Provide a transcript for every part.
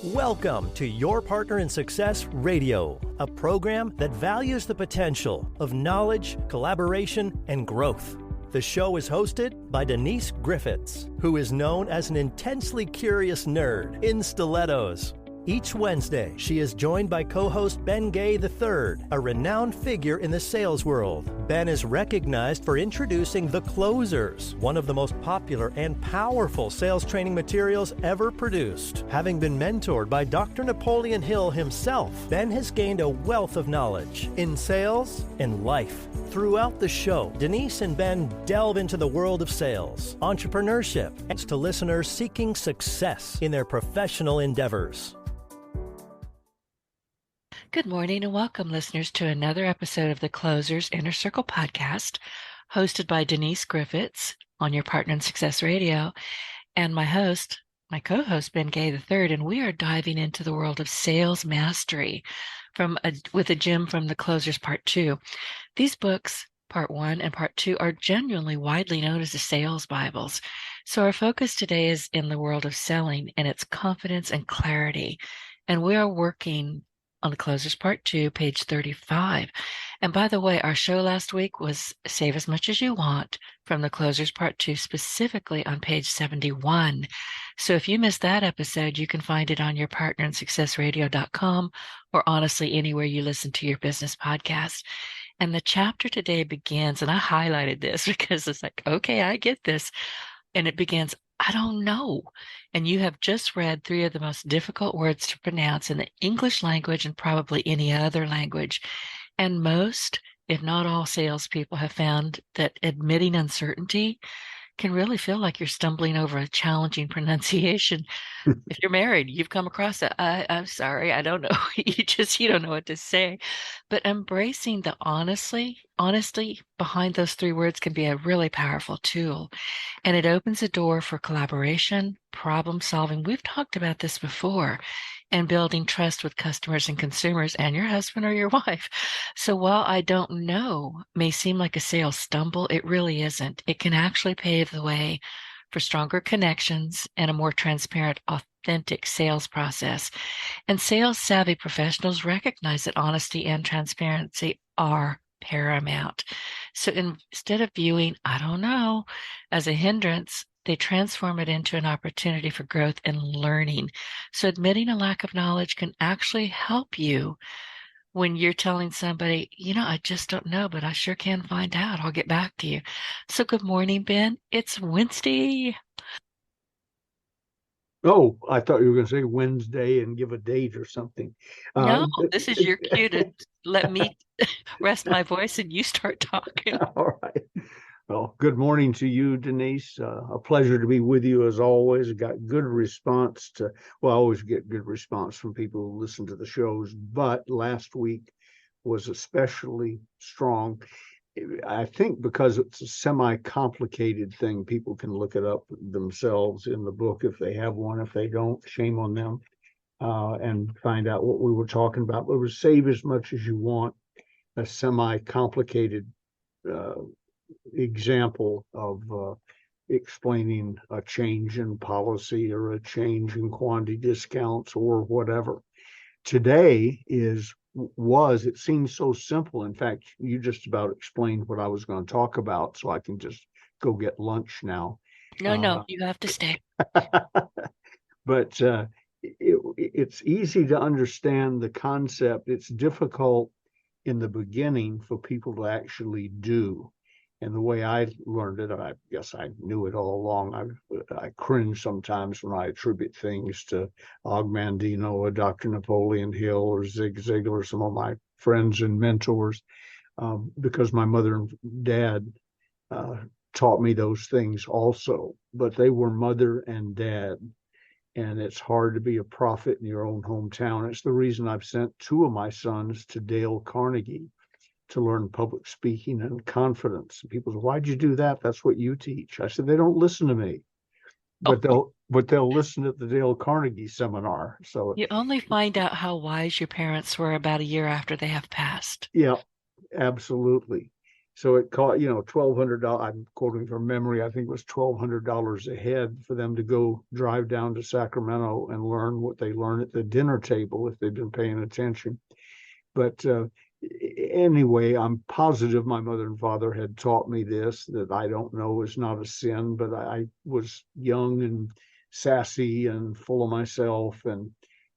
Welcome to Your Partner in Success Radio, a program that values the potential of knowledge, collaboration, and growth. The show is hosted by Denise Griffitts, who is known as an intensely curious nerd in stilettos. Each Wednesday, she is joined by co-host Ben Gay III, a renowned figure in the sales world. Ben is recognized for introducing The Closers, one of the most popular and powerful sales training materials ever produced. Having been mentored by Dr. Napoleon Hill himself, Ben has gained a wealth of knowledge in sales and life. Throughout the show, Denise and Ben delve into the world of sales, entrepreneurship, and to listeners seeking success in their professional endeavors. Good morning and welcome, listeners, to another episode of the Closers Inner Circle podcast, hosted by Denise Griffitts on Your Partner in Success Radio, and my co-host, Ben Gay III, and we are diving into the world of sales mastery with a gem from the Closers Part 2. These books, Part 1 and Part 2, are genuinely widely known as the sales Bibles. So our focus today is in the world of selling and its confidence and clarity, and we are working on the Closers Part 2, page 35. And by the way, our show last week was Save as Much as You Want from the Closers Part 2, specifically on page 71. So if you missed that episode, you can find it on yourpartnerinsuccessradio.com or honestly anywhere you listen to your business podcast. And the chapter today begins, and I highlighted this because it's like, okay, I get this. And it begins, I don't know. And you have just read three of the most difficult words to pronounce in the English language and probably any other language. And most, if not all, salespeople have found that admitting uncertainty can really feel like you're stumbling over a challenging pronunciation. If you're married, you've come across that. I'm sorry, I don't know. You don't know what to say. But embracing the honesty behind those three words can be a really powerful tool. And it opens a door for collaboration, problem solving. We've talked about this before, and building trust with customers and consumers and your husband or your wife. So while I don't know may seem like a sales stumble, it really isn't. It can actually pave the way for stronger connections and a more transparent, authentic sales process. And sales savvy professionals recognize that honesty and transparency are paramount. So instead of viewing, I don't know, as a hindrance, they transform it into an opportunity for growth and learning. So admitting a lack of knowledge can actually help you when you're telling somebody, I just don't know, but I sure can find out. I'll get back to you. So good morning, Ben. It's Wednesday. Oh, I thought you were going to say Wednesday and give a date or something. No, this is your cue to let me rest my voice and you start talking. All right. Well, good morning to you, Denise. A pleasure to be with you as always. I got good response I always get good response from people who listen to the shows, but last week was especially strong. I think because it's a semi-complicated thing, people can look it up themselves in the book if they have one. If they don't, shame on them, and find out what we were talking about. But it was Save as Much as You Want, a semi-complicated example of explaining a change in policy or a change in quantity discounts or whatever. Today it seems so simple. In fact, you just about explained what I was going to talk about, so I can just go get lunch now. No, you have to stay. But it's easy to understand the concept. It's difficult in the beginning for people to actually do. And the way I learned it, I guess I knew it all along. I cringe sometimes when I attribute things to Og Mandino or Dr. Napoleon Hill or Zig Ziglar, some of my friends and mentors, because my mother and dad taught me those things also. But they were mother and dad. And it's hard to be a prophet in your own hometown. It's the reason I've sent two of my sons to Dale Carnegie to learn public speaking and confidence. And people say, why'd you do that? That's what you teach. I said, they don't listen to me, but they'll listen at the Dale Carnegie seminar. So you only find out how wise your parents were about a year after they have passed. Yeah, absolutely. So it cost, $1,200. I'm quoting from memory. I think it was $1,200 a head for them to go drive down to Sacramento and learn what they learned at the dinner table if they've been paying attention. But anyway, I'm positive my mother and father had taught me this, that I don't know is not a sin, but I was young and sassy and full of myself and,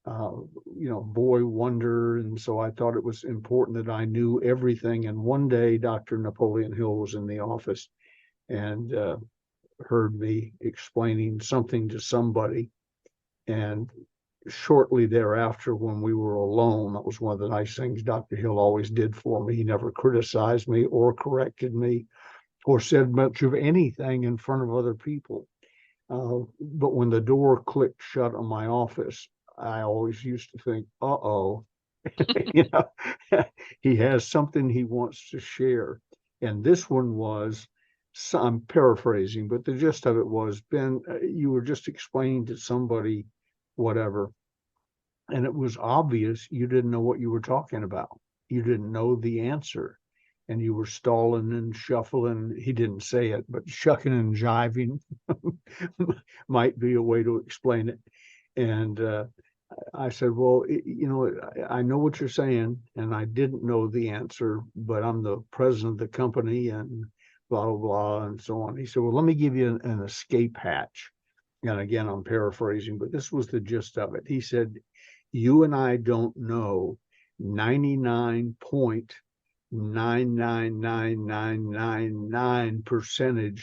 boy wonder. And so I thought it was important that I knew everything. And one day, Dr. Napoleon Hill was in the office and heard me explaining something to somebody. And shortly thereafter, when we were alone, that was one of the nice things Dr. Hill always did for me. He never criticized me or corrected me or said much of anything in front of other people. But when the door clicked shut on my office, I always used to think, uh-oh, he has something he wants to share. And this one was, I'm paraphrasing, but the gist of it was, Ben, you were just explaining to somebody whatever, and it was obvious you didn't know what you were talking about. You didn't know the answer, and you were stalling and shuffling. He didn't say it, but shucking and jiving might be a way to explain it. And I said, well, I know what you're saying, and I didn't know the answer, but I'm the president of the company and blah, blah, blah, and so on. He said, well, let me give you an escape hatch. And again, I'm paraphrasing, but this was the gist of it. He said, you and I don't know 99.999999%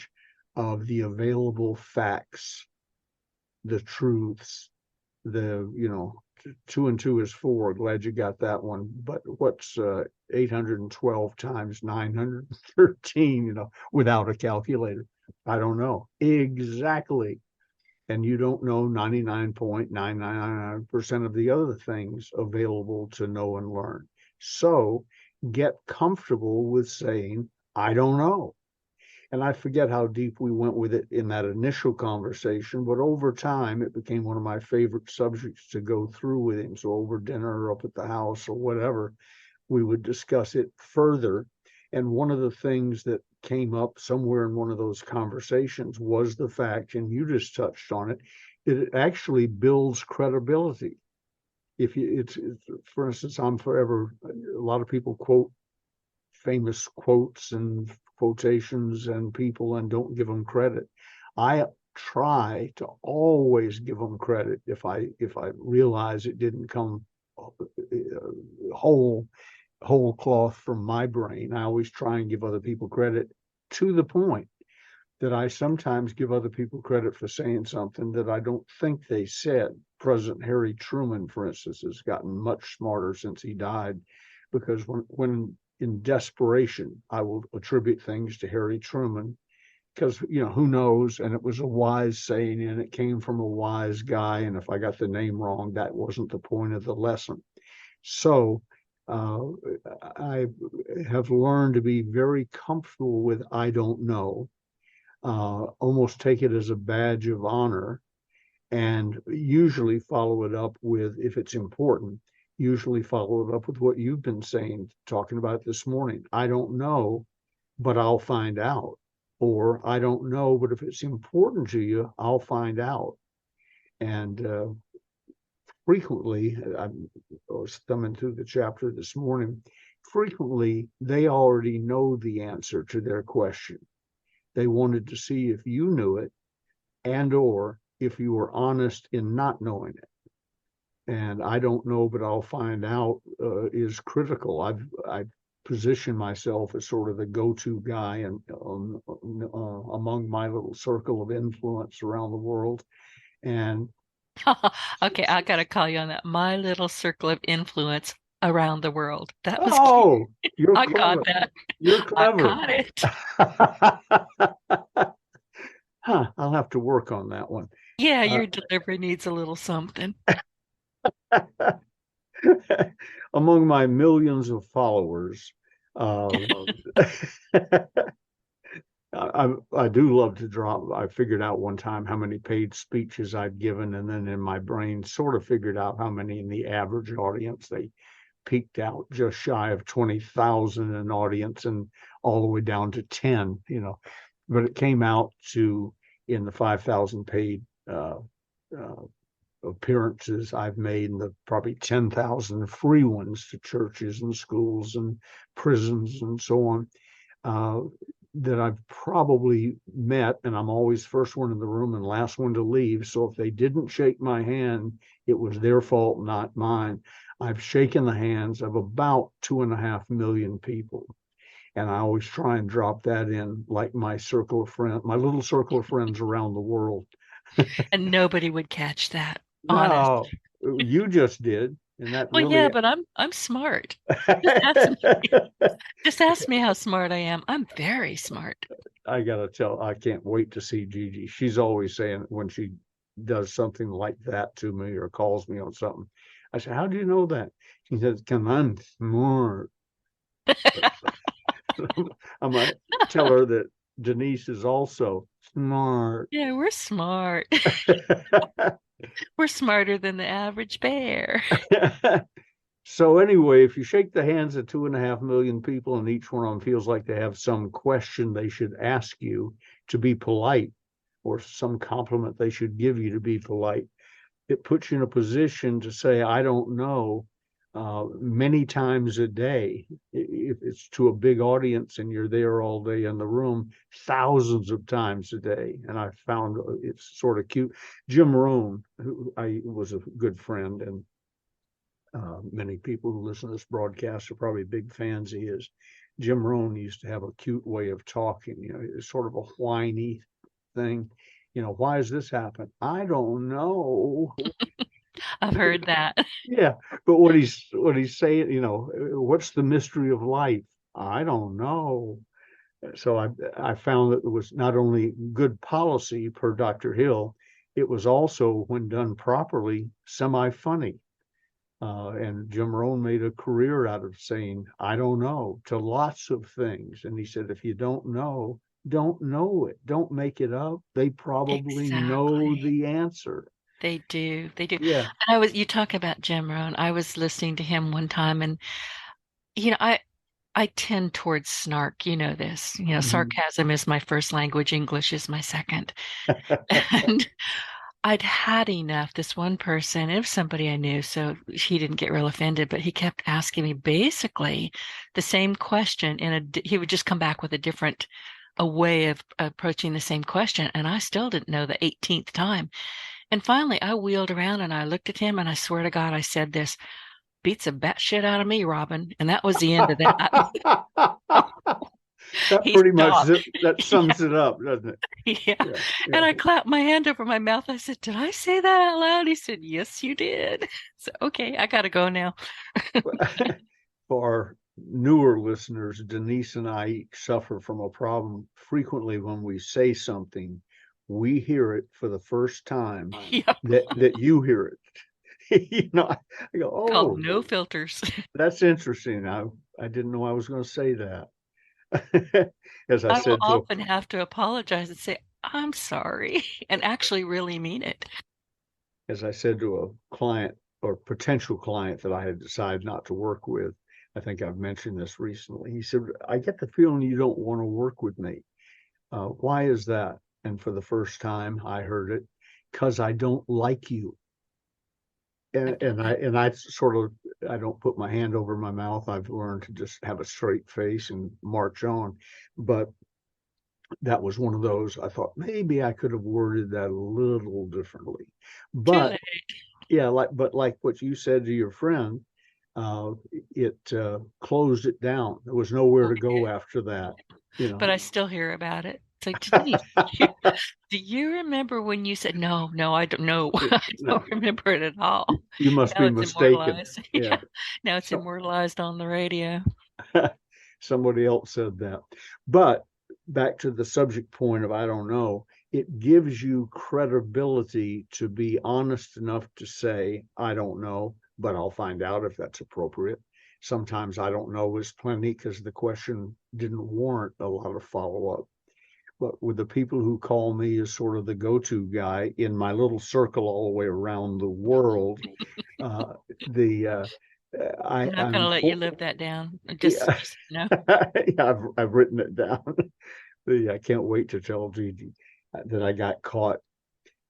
of the available facts, the truths, the 2 and 2 is 4. Glad you got that one. But what's 812 times 913, without a calculator? I don't know exactly. And you don't know 99.999% of the other things available to know and learn. So get comfortable with saying, I don't know. And I forget how deep we went with it in that initial conversation, but over time, it became one of my favorite subjects to go through with him. So over dinner or up at the house or whatever, we would discuss it further. And one of the things that came up somewhere in one of those conversations was the fact, and you just touched on it, it actually builds credibility. It's for instance, a lot of people quote famous quotes and quotations and people and don't give them credit. I try to always give them credit if I realize it didn't come whole cloth from my brain. I always try and give other people credit, to the point that I sometimes give other people credit for saying something that I don't think they said. President Harry Truman, for instance, has gotten much smarter since he died, because when in desperation, I will attribute things to Harry Truman, because, who knows? And it was a wise saying, and it came from a wise guy. And if I got the name wrong, that wasn't the point of the lesson. So I have learned to be very comfortable with I don't know, almost take it as a badge of honor, and usually follow it up with, if it's important, usually follow it up with what you've been saying, talking about this morning. I don't know, but I'll find out. Or I don't know, but if it's important to you, I'll find out. And frequently, I was thumbing through the chapter this morning, frequently they already know the answer to their question. They wanted to see if you knew it, and or if you were honest in not knowing it. And I don't know, but I'll find out is critical. I've positioned myself as sort of the go-to guy and among my little circle of influence around the world. And Okay, I gotta call you on that. My little circle of influence around the world. That was oh, cute. you're I clever. got that. You're I clever. got it. I'll have to work on that one. Yeah, your delivery needs a little something. Among my millions of followers, I do love to drop. I figured out one time how many paid speeches I've given, and then in my brain sort of figured out how many in the average audience. They peaked out just shy of 20,000 in an audience and all the way down to 10, but it came out to in the 5,000 paid appearances I've made, and the probably 10,000 free ones to churches and schools and prisons and so on, that I've probably met, and I'm always first one in the room and last one to leave. So if they didn't shake my hand, it was their fault, not mine. I've shaken the hands of about 2.5 million people. And I always try and drop that in like my circle of friends, my little circle of friends around the world. And nobody would catch that. Honest. No, you just did. And that Well, yeah, really. but I'm smart. Just ask me. Just ask me how smart I am. I'm very smart. I gotta tell, I can't wait to see Gigi. She's always saying when she does something like that to me or calls me on something, I say, "How do you know that?" She says, "Come on, smart." I might tell her that Denise is also smart. Yeah, we're smart. We're smarter than the average bear. So anyway, if you shake the hands of 2.5 million people and each one of them feels like they have some question they should ask you to be polite, or some compliment they should give you to be polite, it puts you in a position to say, I don't know, many times a day. If it's to a big audience and you're there all day in the room, thousands of times a day. And I found it's sort of cute. Jim Rohn, who I was a good friend, and many people who listen to this broadcast are probably big fans of his. Jim Rohn used to have a cute way of talking, it's sort of a whiny thing. Why does this happen? I don't know. I've heard that. Yeah, but what he's saying, what's the mystery of life? I don't know. So I found that it was not only good policy per Dr. Hill, it was also, when done properly, semi-funny. And Jim Rohn made a career out of saying, I don't know, to lots of things. And he said, if you don't know it. Don't make it up. They probably know Exactly. the answer. They do. They do. Yeah. And you talk about Jim Rohn. I was listening to him one time, and I tend towards snark, this. Mhm. Sarcasm is my first language, English is my second. And I'd had enough. This one person, it was somebody I knew, so he didn't get real offended, but he kept asking me basically the same question he would just come back with a way of approaching the same question. And I still didn't know the 18th time. And finally I wheeled around and I looked at him, and I swear to God, I said this: beats a batshit out of me, Robin. And that was the end of that. That He pretty much stopped. that sums it up, doesn't it? Yeah. Yeah, And yeah. I clapped my hand over my mouth. I said, did I say that out loud? He said, yes, you did. So, okay, I got to go now. For our newer listeners, Denise and I suffer from a problem frequently. When we say something, we hear it for the first time, Yeah. that you hear it. I go, Called oh, no filters. that's interesting. I didn't know I was going to say that. As I I will said to often have to apologize and say, I'm sorry, and actually really mean it. a client or potential client that I had decided not to work with, I think I've mentioned this recently. He said, I get the feeling you don't want to work with me. Why is that? And for the first time I heard it, because I don't like you. I And I sort of, I don't put my hand over my mouth. I've learned to just have a straight face and march on. But that was one of those, I thought maybe I could have worded that a little differently. too But late. yeah, like what you said to your friend, it closed it down. There was nowhere to go after that, But I still hear about it. It's like, Denise, do you remember when you said, no, no, I don't know. I No, don't remember it at all. you must Now be it's mistaken. immortalized. Yeah. Yeah. Now it's So immortalized on the radio. somebody else said that. But back to the subject point of I don't know, it gives you credibility to be honest enough to say, I don't know, but I'll find out if that's appropriate. Sometimes I don't know is plenty because the question didn't warrant a lot of follow-up. But with the people who call me as sort of the go-to guy in my little circle all the way around the world, uh, the I'm not going to let you live that down. Just, Yeah, just you know. I've written it down. I can't wait to tell Gigi that I got caught.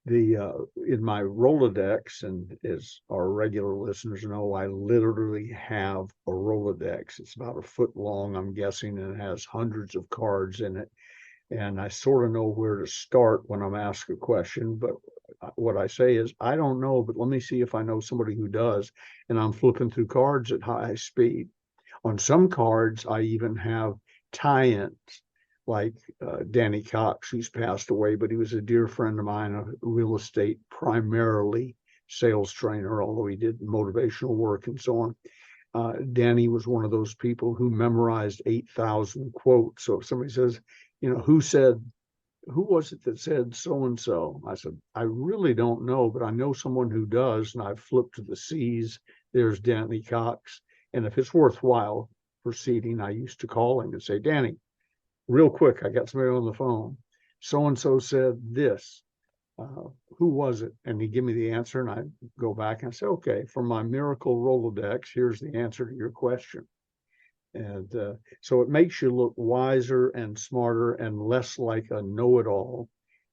In my Rolodex, and as our regular listeners know, I literally have a Rolodex. It's about a foot long, I'm guessing, and it has hundreds of cards in it. And I sort of know where to start when I'm asked a question, but what I say is, I don't know, but let me see if I know somebody who does. And I'm flipping through cards at high speed. On some cards, I even have tie-ins, like Danny Cox, who's passed away, but he was a dear friend of mine, a real estate, primarily sales trainer, although he did motivational work and so on. Danny was one of those people who memorized 8,000 quotes. So if somebody says, who was it that said so and so? I said, I really don't know, but I know someone who does. And I flipped to the C's. There's Danny Cox. And if it's worthwhile proceeding, I used to call him and say, Danny, real quick, I got somebody on the phone. So and so said this. Who was it? And he'd give me the answer, and I go back and I say, okay, from my miracle Rolodex, here's the answer to your question. And so it makes you look wiser and smarter and less like a know-it-all,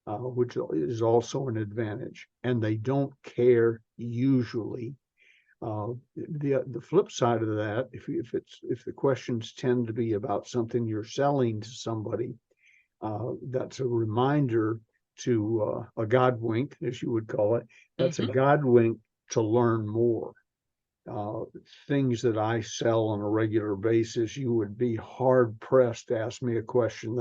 which is also an advantage. And they don't care usually. The flip side of that, if the questions tend to be about something you're selling to somebody, that's a reminder to a God wink, as you would call it. That's a God wink to learn more. Things that I sell on a regular basis, you would be hard pressed to ask me a question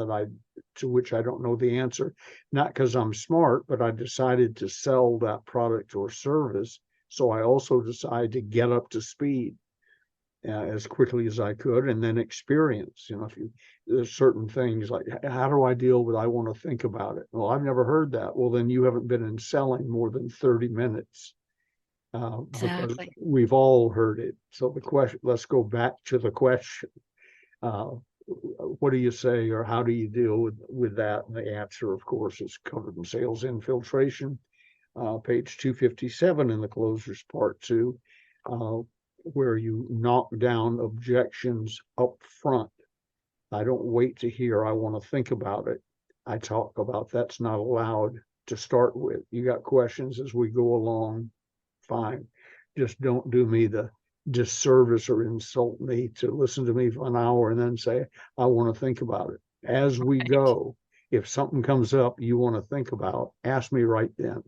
to which I don't know the answer. Not because I'm smart, but I decided to sell that product or service. So I also decided to get up to speed as quickly as I could, and then experience. There's certain things like, how do I deal with, I want to think about it. Well, I've never heard that. Well, then you haven't been in selling more than 30 minutes. Because Exactly. we've all heard it. So let's go back to the question. What do you say, or how do you deal with that? And the answer, of course, is covered in Sales Infiltration, page 257 in the Closers Part 2, where you knock down objections up front. I don't wait to hear, I want to think about it. I talk about that's not allowed to start with. You got questions as we go along, fine. Just don't do me the disservice or insult me to listen to me for an hour and then say, I want to think about it. As we go, if something comes up you want to think about, ask me right then.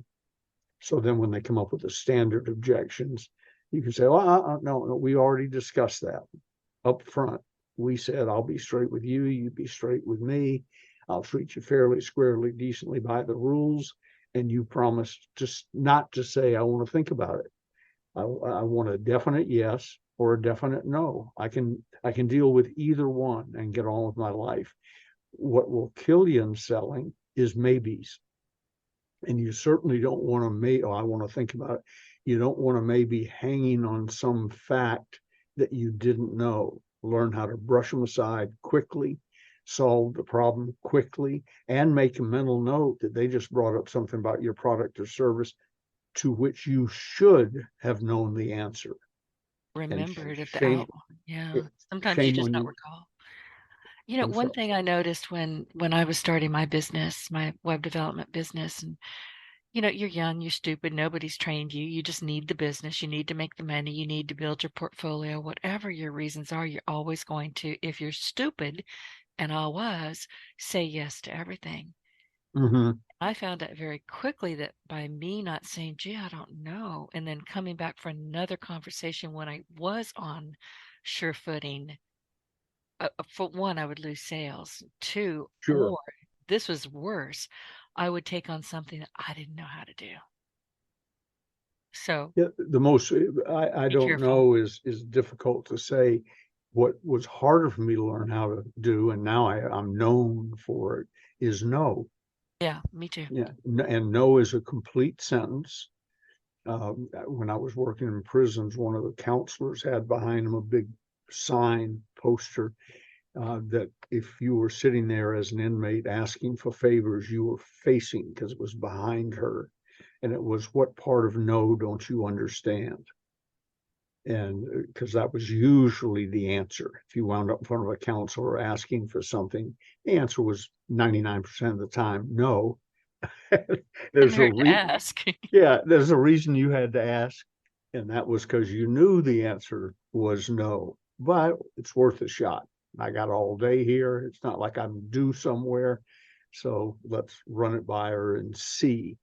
So then when they come up with the standard objections, you can say, well, no, we already discussed that up front. We said, I'll be straight with you, you be straight with me. I'll treat you fairly, squarely, decently by the rules. And you promised just not to say, I want to think about it. I want a definite yes or a definite no. I can deal with either one and get on with my life. What will kill you in selling is maybes. And you certainly don't want to I want to think about it. You don't want to maybe hanging on some fact that you didn't know. Learn how to brush them aside quickly, solve the problem quickly, and make a mental note that they just brought up something about your product or service to which you should have known the answer. Remember it at the Shame, out. Yeah. Sometimes you shame just on not you. recall. You know, I'm one sorry. thing I noticed when I was starting my business, my web development business, and you're young, you're stupid, nobody's trained you. You just need the business, you need to make the money, you need to build your portfolio, whatever your reasons are, you're always going to, if you're stupid, and I was, say yes to everything. Mm-hmm. I found out very quickly that by me not saying, gee, I don't know, and then coming back for another conversation when I was on sure footing, for one, I would lose sales. Two, Sure. or this was worse, I would take on something that I didn't know how to do. So Yeah, the most I be don't careful. know is difficult to say. What was harder for me to learn how to do, and now I'm known for it, is no. Yeah, me too. Yeah, and no is a complete sentence. When I was working in prisons, one of the counselors had behind him a big sign poster that if you were sitting there as an inmate asking for favors, you were facing, because it was behind her. And it was, what part of no don't you understand? And because that was usually the answer. If you wound up in front of a counselor asking for something, the answer was 99% of the time no. Didn't There's a hurt to ask. there's a reason you had to ask, and that was because you knew the answer was no. But it's worth a shot. I got all day here. It's not like I'm due somewhere, so let's run it by her and see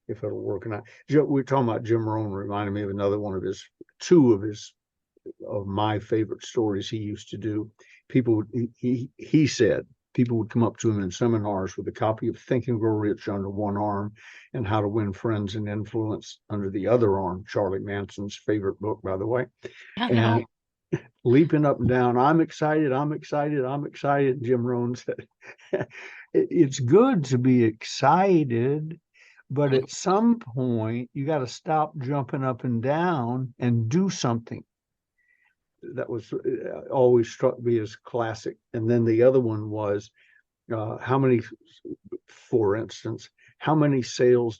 if it'll work or not. We were talking about Jim Rohn, reminded me of another one of his, two of my favorite stories he used to do. People, he said, people would come up to him in seminars with a copy of Think and Grow Rich under one arm and How to Win Friends and Influence under the other arm, Charlie Manson's favorite book, by the way, I and know. leaping up and down, I'm excited, I'm excited, I'm excited. Jim Rohn said, it's good to be excited, but at some point you got to stop jumping up and down and do something. That was always struck me as classic. And then the other one was how many, for instance, how many sales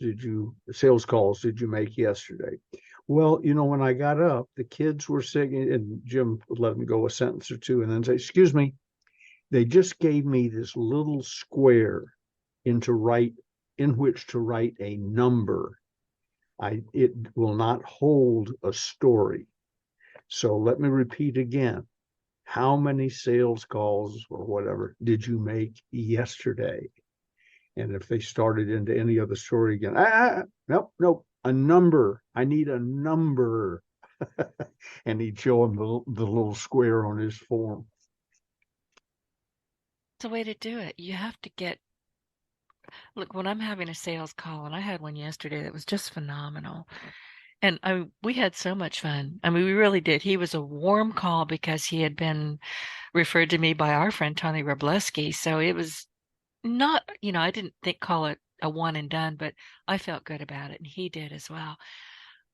calls did you make yesterday? Well, when I got up, the kids were sick, and Jim would let them go a sentence or two and then say, excuse me, they just gave me this little square in which to write a number. It will not hold a story. So let me repeat again. How many sales calls or whatever did you make yesterday? And if they started into any other story again, nope, a number. I need a number. And he'd show him the little square on his form. It's a way to do it. You have to look, when I'm having a sales call, and I had one yesterday that was just phenomenal. And we had so much fun. I mean, we really did. He was a warm call because he had been referred to me by our friend Tony Robleski. So it was not, I didn't call it a one and done, but I felt good about it, and he did as well.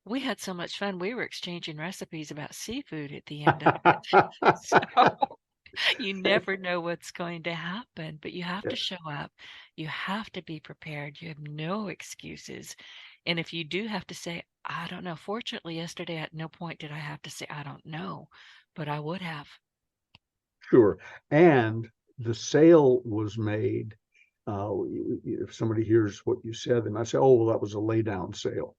We had so much fun. We were exchanging recipes about seafood at the end of it. So you never know what's going to happen, but you have to show up. You have to be prepared. You have no excuses. And if you do have to say, I don't know, fortunately, yesterday at no point did I have to say, I don't know, but I would have. Sure. And the sale was made. If somebody hears what you said, they might say, oh, well, that was a lay down sale.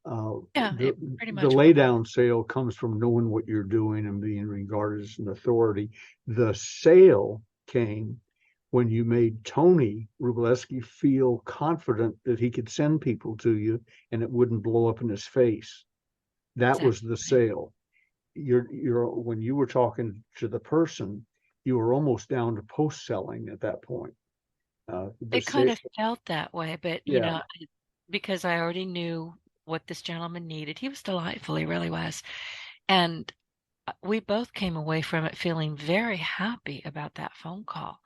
Yeah, it pretty much The lay was. down sale comes from knowing what you're doing and being regarded as an authority. The sale came when you made Tony Rubleski feel confident that he could send people to you and it wouldn't blow up in his face. That was the sale. When you were talking to the person, you were almost down to post selling at that point. It kind of felt that way, but Yeah. because I already knew what this gentleman needed. He was delightful, he really was. And we both came away from it feeling very happy about that phone call.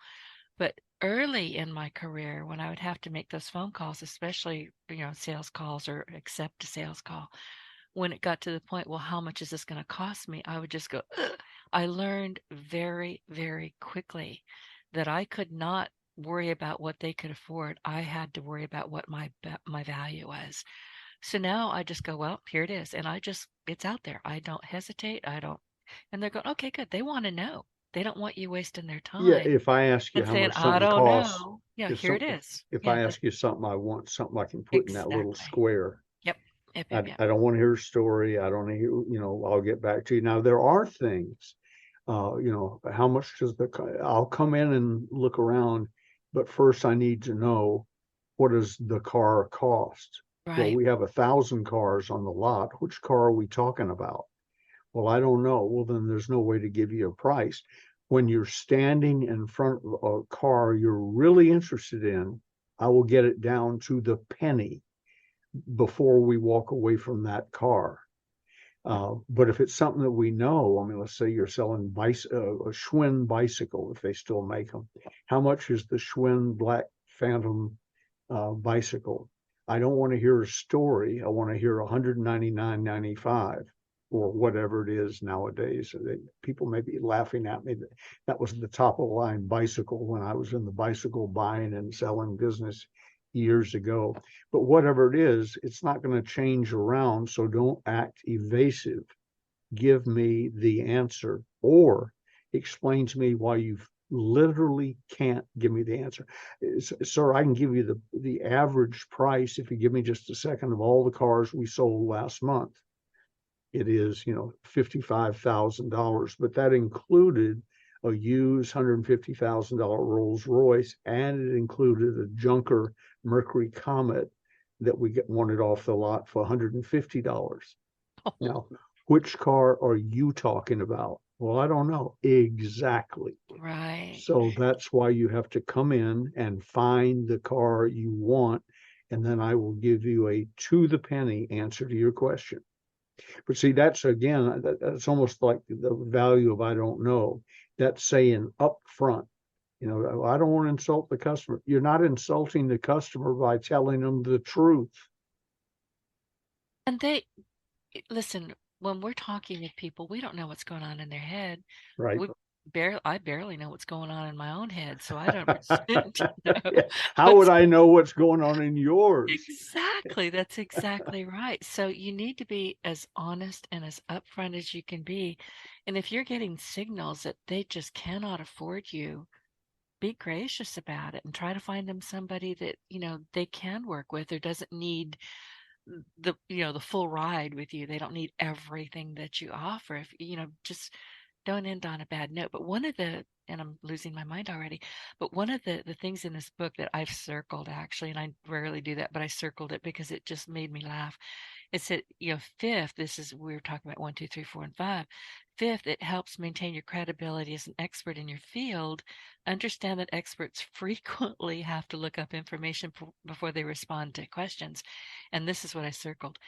But early in my career, when I would have to make those phone calls, especially, sales calls or accept a sales call, when it got to the point, well, how much is this going to cost me? I would just go, ugh. I learned very, very quickly that I could not worry about what they could afford. I had to worry about what my value was. So now I just go, well, here it is. And it's out there. I don't hesitate. And they're going, okay, good. They want to know. They don't want you wasting their Yeah. time If I ask you and how saying, much I something don't costs, know. Yeah, here it is. if Yeah, I ask you something, I want something I can put in that little exactly. square. Yep. Yep, I, yep, yep. I don't want to hear a story. I don't hear, I'll get back to you. Now, there are things, how much I'll come in and look around, but first I need to know, what does the car cost? Well, Right. we have 1,000 cars on the lot. Which car are we talking about? Well, I don't know. Well, then there's no way to give you a price. When you're standing in front of a car you're really interested in, I will get it down to the penny before we walk away from that car. But if it's something that we know, I mean, let's say you're selling a Schwinn bicycle, if they still make them. How much is the Schwinn Black Phantom bicycle? I don't want to hear a story. I want to hear $199.95 or whatever it is nowadays. People may be laughing at me. That was the top of the line bicycle when I was in the bicycle buying and selling business years ago. But whatever it is, it's not going to change around. So don't act evasive. give me the answer, or explain to me why you literally can't give me the answer. Sir, I can give you the average price if you give me just a second of all the cars we sold last month. It is, $55,000, but that included a used $150,000 Rolls Royce, and it included a junker Mercury Comet that we wanted off the lot for $150. Now, which car are you talking about? Well, I don't know exactly. Right. So that's why you have to come in and find the car you want, and then I will give you a to the penny answer to your question. But see, that's again, that's almost like the value of I don't know. That's saying up front, I don't want to insult the customer. You're not insulting the customer by telling them the truth. And listen, when we're talking with people, we don't know what's going on in their head. Right. I barely know what's going on in my own head, so I don't pretend to know. Yeah. How would I know what's going on in yours? Exactly. That's exactly right. So you need to be as honest and as upfront as you can be. And if you're getting signals that they just cannot afford you, be gracious about it and try to find them somebody that, they can work with or doesn't need the full ride with you. They don't need everything that you offer. If just don't end on a bad note. But and I'm losing my mind already, but one of the things in this book that I've circled actually, and I rarely do that, but I circled it because it just made me laugh. It said, fifth, we were talking about 1, 2, 3, 4, and 5. Fifth, it helps maintain your credibility as an expert in your field. Understand that experts frequently have to look up information before they respond to questions. And this is what I circled.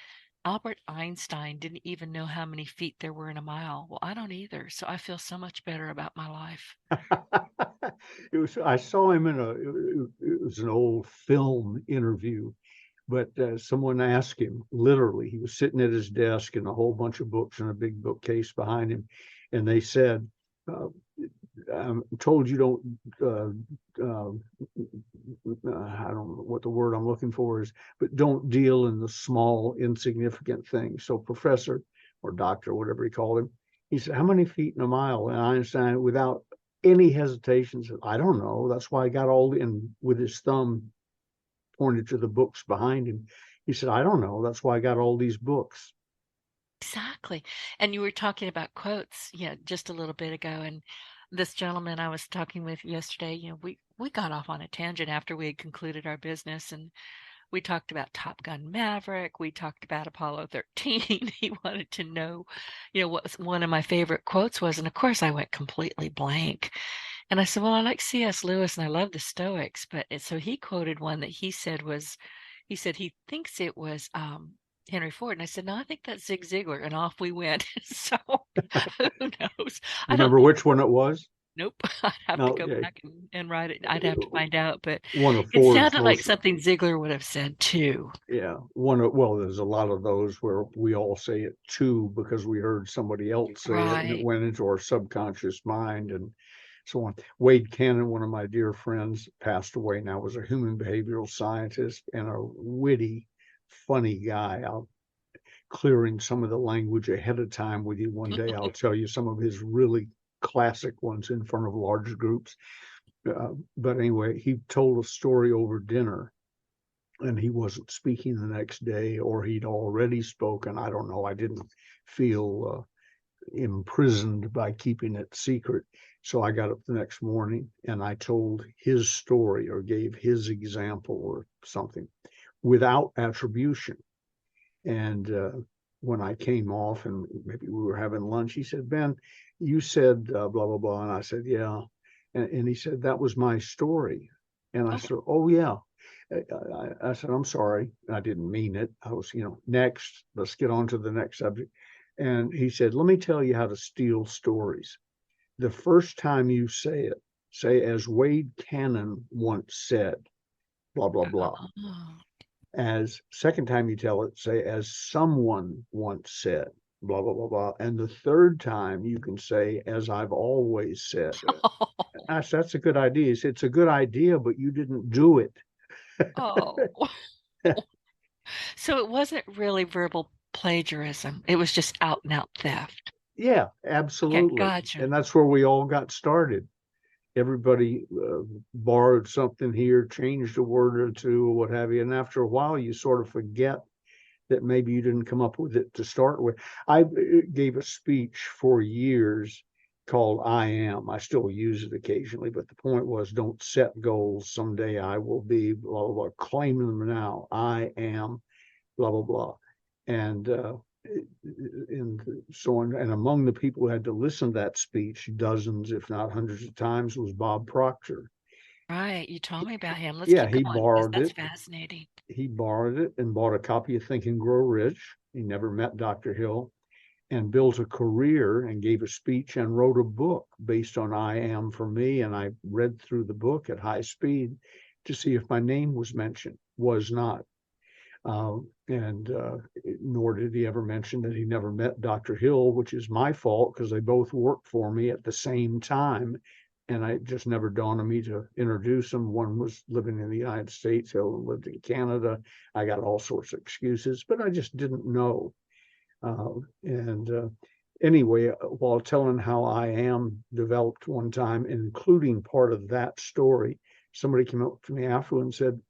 Albert Einstein didn't even know how many feet there were in a mile. Well, I don't either. So I feel so much better about my life. I saw him it was an old film interview, but someone asked him, literally, he was sitting at his desk and a whole bunch of books and a big bookcase behind him. And they said, I'm told you don't, I don't know what the word I'm looking for is, but don't deal in the small, insignificant things. So professor or doctor, whatever he called him, he said, how many feet in a mile? And Einstein, without any hesitation, said, I don't know. That's why I got and with his thumb pointed to the books behind him. He said, I don't know. That's why I got all these books. Exactly. And you were talking about quotes, just a little bit ago. And this gentleman I was talking with yesterday, we got off on a tangent after we had concluded our business, and we talked about Top Gun Maverick. We talked about Apollo 13. He wanted to know, what one of my favorite quotes was. And of course, I went completely blank. And I said, well, I like C.S. Lewis and I love the Stoics. So he quoted one that he said he thinks it was Henry Ford. And I said, no, I think that's Zig Ziglar. And off we went. So who knows? Remember which one it was? Nope. I'd have to go back and write it. I'd have to find out, but it sounded like something Ziegler would have said too. Yeah. There's a lot of those where we all say it too because we heard somebody else say it and it went into our subconscious mind and so on. Wade Cannon, one of my dear friends, passed away now, was a human behavioral scientist and a witty, funny guy. I'll clearing some of the language ahead of time with you one day. I'll tell you some of his really classic ones in front of large groups. But anyway, he told a story over dinner and he wasn't speaking the next day, or he'd already spoken. I don't know. I didn't feel imprisoned by keeping it secret. So I got up the next morning and I told his story or gave his example or something without attribution. And when I came off and maybe we were having lunch, he said, Ben, you said blah, blah, blah. And I said, yeah. And he said, that was my story. And I said, oh, yeah. I said, I'm sorry. I didn't mean it. I was, next, let's get on to the next subject. And he said, let me tell you how to steal stories. The first time you say it, say, as Wade Cannon once said, blah, blah, blah. As second time you tell it, say, as someone once said, blah, blah, blah, blah. And the third time you can say, as I've always said. I said, that's a good idea. He said, it's a good idea, but you didn't do it. Oh. So it wasn't really verbal plagiarism. It was just out and out theft. Yeah, Okay, absolutely. gotcha. And that's where we all got started. Everybody borrowed something here, changed a word or two, or what have you. And after a while, you sort of forget that maybe you didn't come up with it to start with. I gave a speech for years called I Am. I still use it occasionally, but the point was don't set goals. Someday I will be, blah, blah, blah. Claim them now. I am, blah, blah, blah. And, and so on. And among the people who had to listen to that speech, dozens, if not hundreds of times, was Bob Proctor. Right. You told me about him. Let's Yeah, keep going because that's fascinating. he borrowed it and bought a copy of Think and Grow Rich. He never met Dr. Hill and built a career and gave a speech and wrote a book based on I Am for me. And I read through the book at high speed to see if my name was mentioned. Was not. And nor did he ever mention that he never met Dr. Hill, which is my fault because they both worked for me at the same time. And it just never dawned on me to introduce them. One was living in the United States, the other lived in Canada. I got all sorts of excuses, but I just didn't know. And anyway, while telling how I Am developed one time, including part of that story, somebody came up to me afterward and said,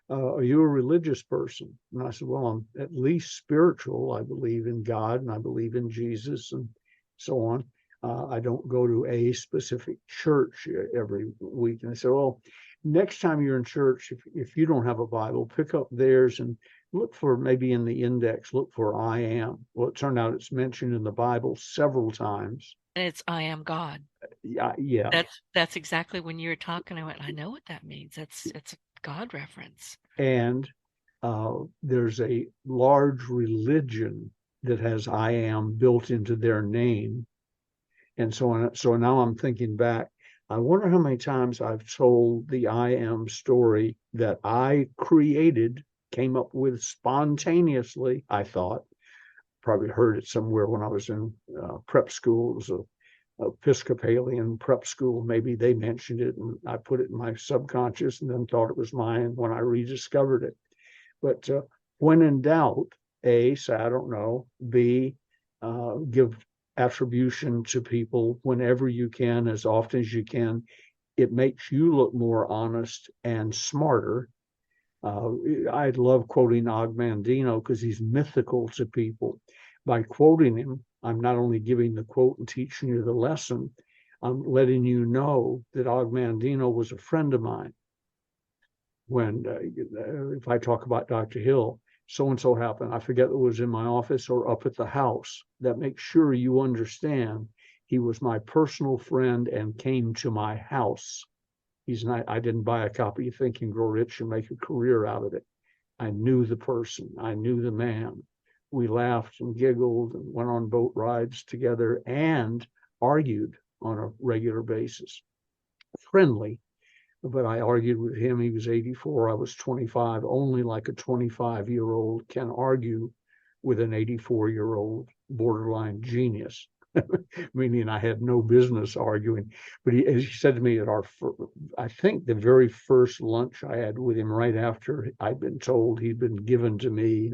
are you a religious person? And I said, well, I'm at least spiritual. I believe in God and I believe in Jesus and so on. I don't go to a specific church every week. And I said, well, next time you're in church, if you don't have a Bible, pick up theirs and look for maybe in the index, look for I Am. Well, it turned out it's mentioned in the Bible several times. And it's I am God. Yeah. That's exactly when you were talking. I went, I know what that means. It's a God reference. And there's a large religion that has I Am built into their name. And so on. So now I'm thinking back, I wonder how many times I've told the I Am story that I created, came up with spontaneously, I thought. Probably heard it somewhere when I was in prep school. It was a Episcopalian prep school. Maybe they mentioned it and I put it in my subconscious and then thought it was mine when I rediscovered it. But when in doubt, A, say, I don't know, B, give attribution to people whenever you can, as often as you can. It makes you look more honest and smarter. I love quoting Og Mandino because he's mythical to people. By quoting him, I'm not only giving the quote and teaching you the lesson, I'm letting you know that Og Mandino was a friend of mine. When if I talk about Dr. Hill, so and so happened, I forget it was in my office or up at the house. That makes sure you understand he was my personal friend and came to my house. He's not, I didn't buy a copy of Think and Grow Rich and make a career out of it. I knew the person, I knew the man. We laughed and giggled and went on boat rides together and argued on a regular basis. Friendly, but I argued with him. He was 84, I was 25. Only like a 25-year-old can argue with an 84-year-old borderline genius, meaning I had no business arguing. But as he said to me at I think the very first lunch I had with him right after I'd been told he'd been given to me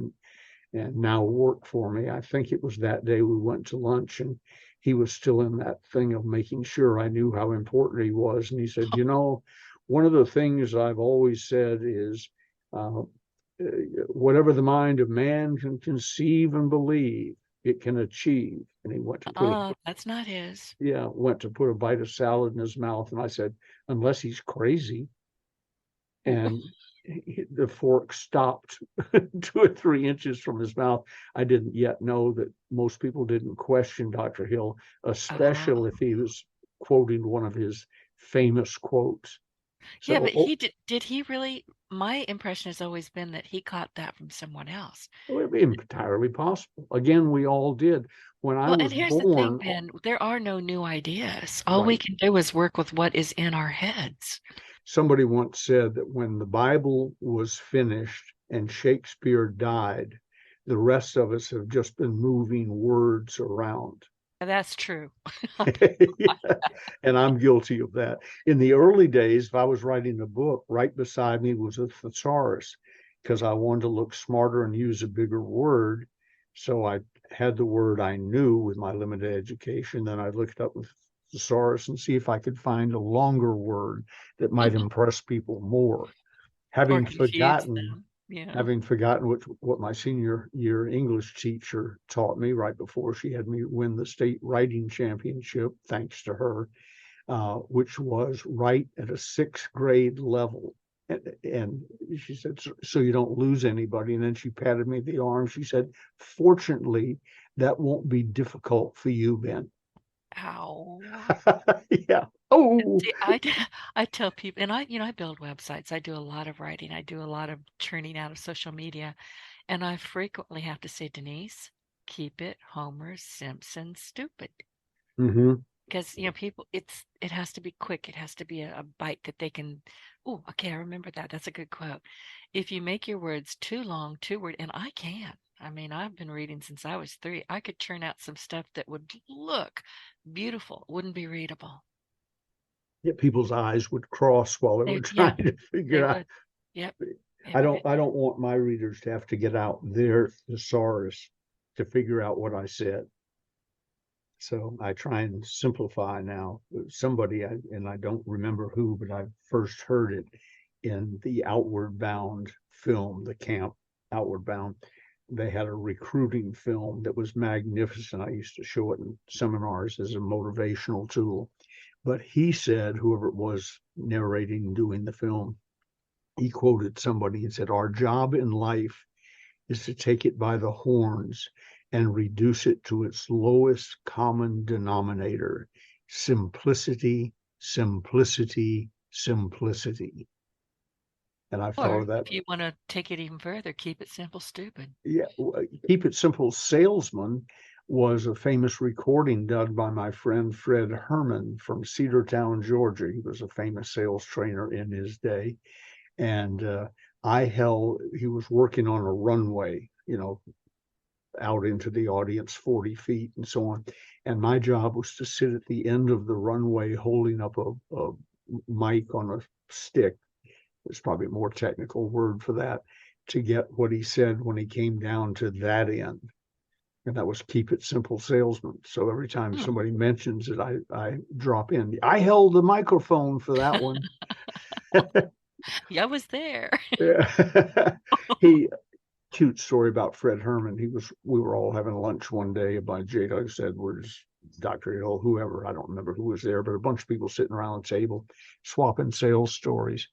and now worked for me. I think it was that day we went to lunch and he was still in that thing of making sure I knew how important he was. And he said, one of the things I've always said is whatever the mind of man can conceive and believe, it can achieve. And he went to put that's not his. went to put a bite of salad in his mouth. And I said, unless he's crazy. And the fork stopped 2 or 3 inches from his mouth. I didn't yet know that most people didn't question Dr. Hill, especially if he was quoting one of his famous quotes. Yeah, but So did he really? My impression has always been that he caught that from someone else. entirely possible. Again, we all did. When I Well, was and here's the thing, born, Ben, there are no new ideas. All we right. can do is work with what is in our heads. Somebody once said that when the Bible was finished and Shakespeare died, the rest of us have just been moving words around. That's true. Yeah, and I'm guilty of that. In the early days, if I was writing a book, right beside me was a thesaurus because I wanted to look smarter and use a bigger word. So I had the word I knew with my limited education. Then I looked up with thesaurus and see if I could find a longer word that might impress people more. Or Having confuse forgotten, them. Yeah. having forgotten what my senior year English teacher taught me right before she had me win the state writing championship, thanks to her, which was write at a sixth grade level. And she said, so you don't lose anybody. And then she patted me the arm. She said, fortunately, that won't be difficult for you, Ben. Ow. Yeah. Oh. See, I tell people, and I build websites. I do a lot of writing. I do a lot of churning out of social media. And I frequently have to say, Denise, keep it Homer Simpson stupid. Mm-hmm. Because, people, it has to be quick. It has to be a bite that they can, oh, okay, I remember that. That's a good quote. If you make your words too long, too word, and I can. I mean, I've been reading since I was 3. I could churn out some stuff that would look beautiful, wouldn't be readable. Yeah, people's eyes would cross while they were Yeah, trying to they figure out. would. Yep, they I would. don't want my readers to have to get out their thesaurus to figure out what I said. So I try and simplify now. Somebody, and I don't remember who, but I first heard it in the Outward Bound film, the camp Outward Bound. They had a recruiting film that was magnificent. I used to show it in seminars as a motivational tool. But he said, whoever it was narrating and doing the film, he quoted somebody and said, our job in life is to take it by the horns and reduce it to its lowest common denominator: simplicity, simplicity, simplicity. And I've thought Or of that. if you want to take it even further, keep it simple, stupid. Yeah, Keep It Simple Salesman was a famous recording done by my friend Fred Herman from Cedartown, Georgia. He was a famous sales trainer in his day. And he was working on a runway, out into the audience 40 feet and so on. And my job was to sit at the end of the runway holding up a mic on a stick. There's probably a more technical word for that, to get what he said when he came down to that end. And that was Keep It Simple Salesman. So every time Hmm. somebody mentions it, I drop in. I held the microphone for that one. Yeah, I was there. Yeah. He Cute story about Fred Herman. We were all having lunch one day by J. Douglas Edwards, Dr. Hill, whoever, I don't remember who was there, but a bunch of people sitting around the table swapping sales stories.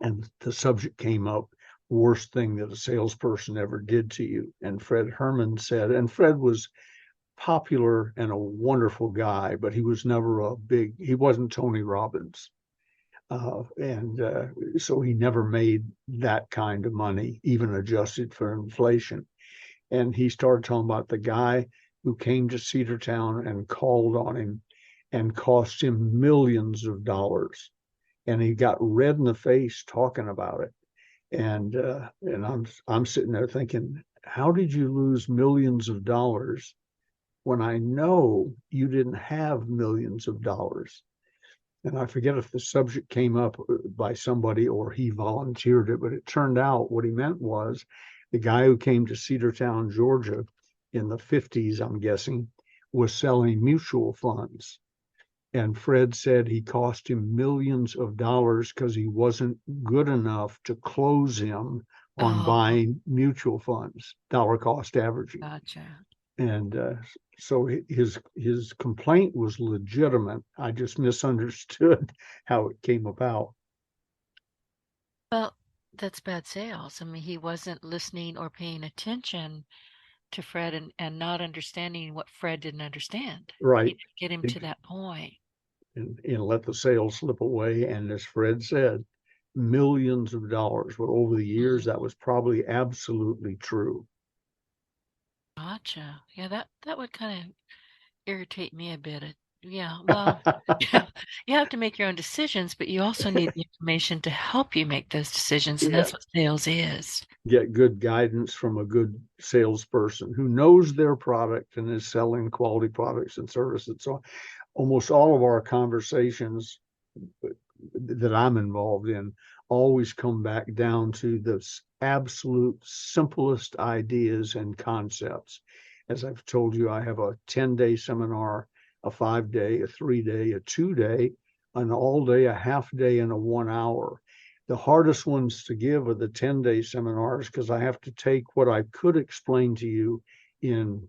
And the subject came up, worst thing that a salesperson ever did to you. And Fred Herman said, and Fred was popular and a wonderful guy, but he was never he wasn't Tony Robbins. So he never made that kind of money, even adjusted for inflation. And he started talking about the guy who came to Cedartown and called on him and cost him millions of dollars. And he got red in the face talking about it. And I'm sitting there thinking, how did you lose millions of dollars when I know you didn't have millions of dollars? And I forget if the subject came up by somebody or he volunteered it, but it turned out what he meant was the guy who came to Cedartown, Georgia in the 50s, I'm guessing, was selling mutual funds. And Fred said he cost him millions of dollars because he wasn't good enough to close him on Oh, buying mutual funds, dollar cost averaging. gotcha. And so his complaint was legitimate. I just misunderstood how it came about. Well, that's bad sales. I mean, he wasn't listening or paying attention to Fred and not understanding what Fred didn't understand. He Right. didn't get him to that point. And let the sales slip away. And as Fred said, millions of dollars. Well, over the years, that Mm, was probably absolutely true. gotcha. Yeah, that would kind of irritate me a bit. Yeah, well, you have to make your own decisions, but you also need the information to help you make those decisions, and Yeah. that's what sales is. Get good guidance from a good salesperson who knows their product and is selling quality products and services. So almost all of our conversations that I'm involved in always come back down to the absolute simplest ideas and concepts. As I've told you, I have a 10-day seminar, a 5-day, a 3-day, a 2-day, an all-day, a half-day, and a 1-hour. The hardest ones to give are the 10-day seminars because I have to take what I could explain to you in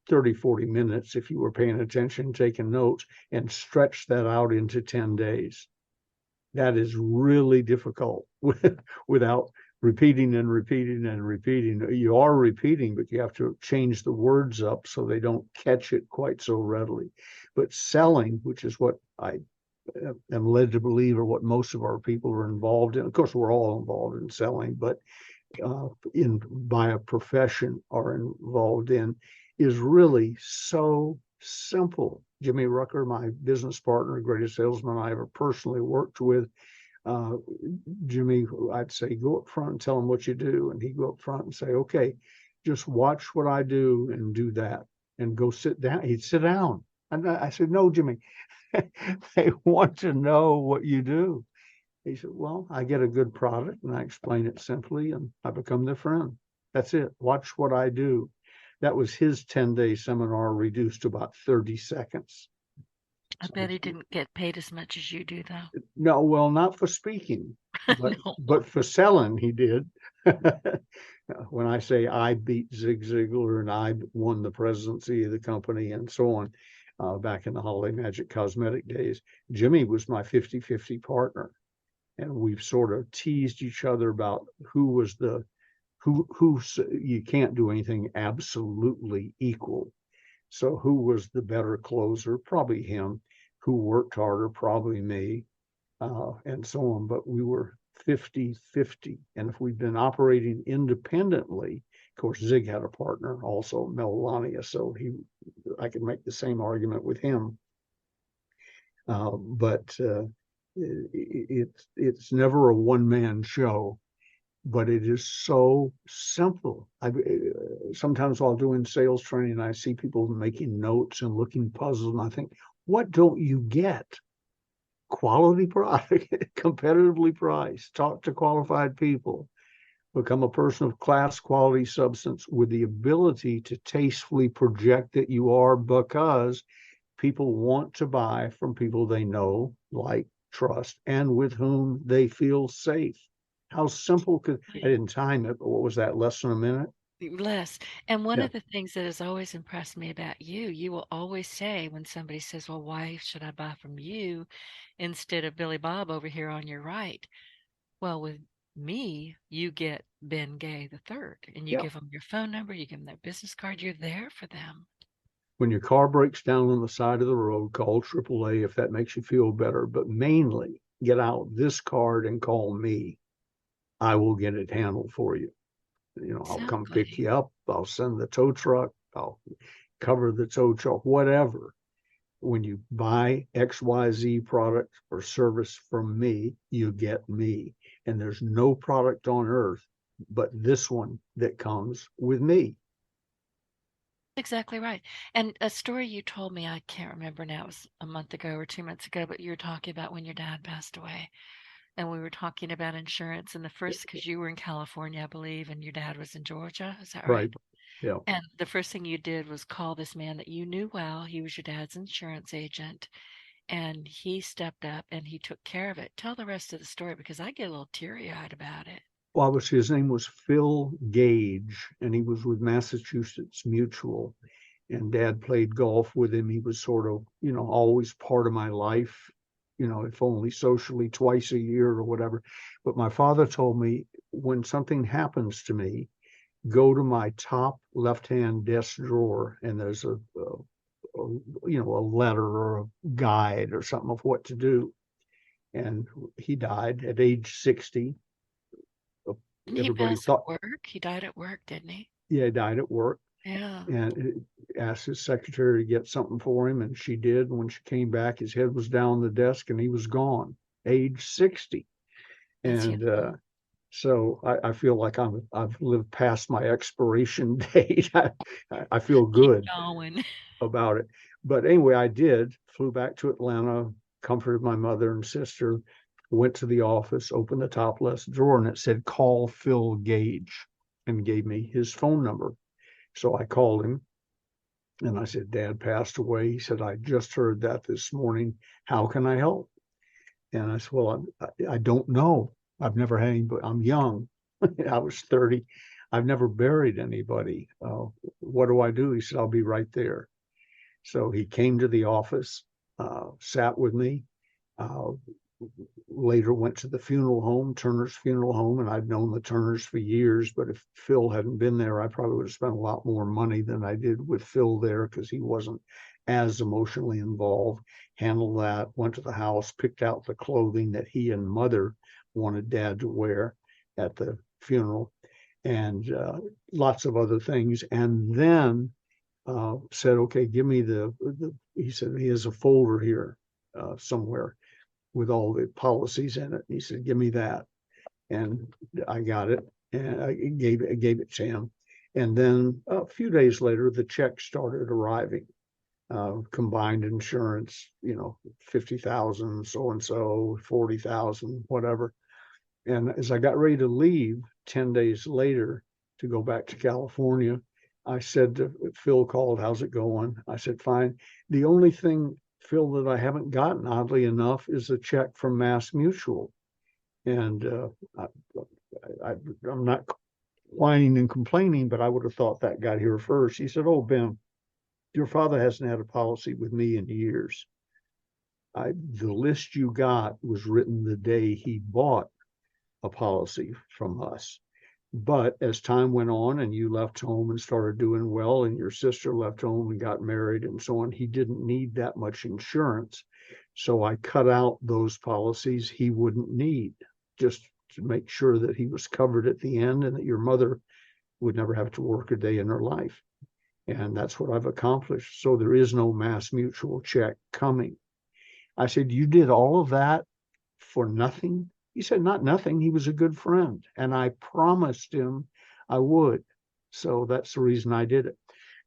30, 40 minutes if you were paying attention, taking notes, and stretch that out into 10 days. That is really difficult without repeating and repeating and repeating. You are repeating, but you have to change the words up so they don't catch it quite so readily. But selling, which is what I am led to believe, or what most of our people are involved in. Of course, we're all involved in selling, but by a profession are involved in, is really so simple. Jimmy Rucker, my business partner, greatest salesman I ever personally worked with, Jimmy, I'd say, go up front and tell him what you do. And he'd go up front and say, okay, just watch what I do and do that, and go sit down. He'd sit down. And I said, no, Jimmy, they want to know what you do. He said, well, I get a good product and I explain it simply and I become their friend. That's it. Watch what I do. That was his 10-day seminar reduced to about 30 seconds. I bet he didn't get paid as much as you do, though. No, well, not for speaking, but No. but for selling, he did. When I say I beat Zig Ziglar and I won the presidency of the company and so on, back in the Holiday Magic Cosmetic days, Jimmy was my 50-50 partner. And we've sort of teased each other about who was the, who you can't do anything absolutely equal. So who was the better closer? Probably him. Who worked harder? Probably me, and so on. But we were 50-50. And if we'd been operating independently, of course, Zig had a partner also, Melania, so I could make the same argument with him. But it's never a one-man show, but it is so simple. Sometimes while doing sales training, I see people making notes and looking puzzled, and I think, what don't you get? Quality product, competitively priced, talk to qualified people, become a person of class, quality, substance, with the ability to tastefully project that you are, because people want to buy from people they know, like, trust, and with whom they feel safe. How simple could, I didn't time it, but what was that, less than a minute? Less. And one Yeah. of the things that has always impressed me about you, you will always say when somebody says, well, why should I buy from you instead of Billy Bob over here on your right? Well, with me, you get Ben Gay the third, and you Yeah. give them your phone number, you give them their business card, you're there for them. When your car breaks down on the side of the road, call AAA if that makes you feel better. But mainly, get out this card and call me. I will get it handled for you. I'll come pick Exactly. you up. I'll send the tow truck. I'll cover the tow truck, whatever. When you buy XYZ product or service from me, you get me. And there's no product on earth but this one that comes with me. Exactly right. And a story you told me, I can't remember now, it was a month ago or 2 months ago, but you were talking about when your dad passed away. And we were talking about insurance, and the first, because you were in California, I believe, and your dad was in Georgia. Is that Right. right? Yeah. And the first thing you did was call this man that you knew well. He was your dad's insurance agent, and he stepped up and he took care of it. Tell the rest of the story, because I get a little teary-eyed about it. Well, his name was Phil Gage, and he was with Massachusetts Mutual. And Dad played golf with him. He was sort of, always part of my life, if only socially twice a year or whatever. But my father told me, when something happens to me, go to my top left-hand desk drawer, and there's a letter or a guide or something of what to do. And he died at age 60. Didn't he Everybody pass at thought, work? He died at work, didn't he? yeah, he died at work. Yeah. And asked his secretary to get something for him, and she did. And when she came back, his head was down the desk and he was gone, age 60. That's And so I feel like I've lived past my expiration date. I feel keep good going. about it. But anyway, I flew back to Atlanta, comforted my mother and sister, went to the office, opened the top left drawer, and it said, call Phil Gage, and gave me his phone number. So I called him and I said, Dad passed away. He said, I just heard that this morning. How can I help? And I said, well, I don't know. I've never had anybody. I'm young. I was 30. I've never buried anybody. What do I do? He said, I'll be right there. So he came to the office, sat with me, later went to the funeral home, Turner's funeral home, and I'd known the Turners for years, but if Phil hadn't been there, I probably would have spent a lot more money than I did with Phil there because he wasn't as emotionally involved. Handled that, went to the house, picked out the clothing that he and Mother wanted Dad to wear at the funeral, and lots of other things. And then said, okay, give me he said, he has a folder here somewhere with all the policies in it. He said, give me that. And I got it and I gave it to him. And then a few days later, the checks started arriving. Combined insurance, 50,000, so-and-so, 40,000, whatever. And as I got ready to leave 10 days later to go back to California, I said to Phil, called, how's it going? I said, fine. The only thing, Phil, that I haven't gotten, oddly enough, is a check from Mass Mutual. And I'm not whining and complaining, but I would have thought that got here first. He said, oh, Ben, your father hasn't had a policy with me in years. The list you got was written the day he bought a policy from us. But as time went on and you left home and started doing well, and your sister left home and got married and so on, he didn't need that much insurance. So I cut out those policies he wouldn't need, just to make sure that he was covered at the end and that your mother would never have to work a day in her life. And that's what I've accomplished. So there is no Mass Mutual check coming. I said, you did all of that for nothing? He said, not nothing. He was a good friend. And I promised him I would. So that's the reason I did it.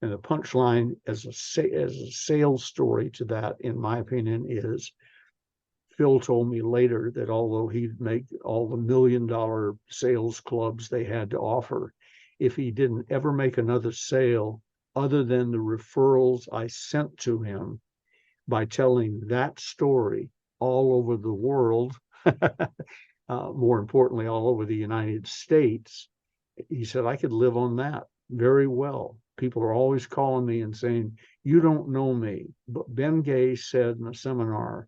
And the punchline as a sales story to that, in my opinion, is Phil told me later that although he'd make all the $1 million sales clubs they had to offer, if he didn't ever make another sale other than the referrals I sent to him by telling that story all over the world, more importantly, all over the United States, he said, I could live on that very well. People are always calling me and saying, you don't know me, but Ben Gay said in a seminar,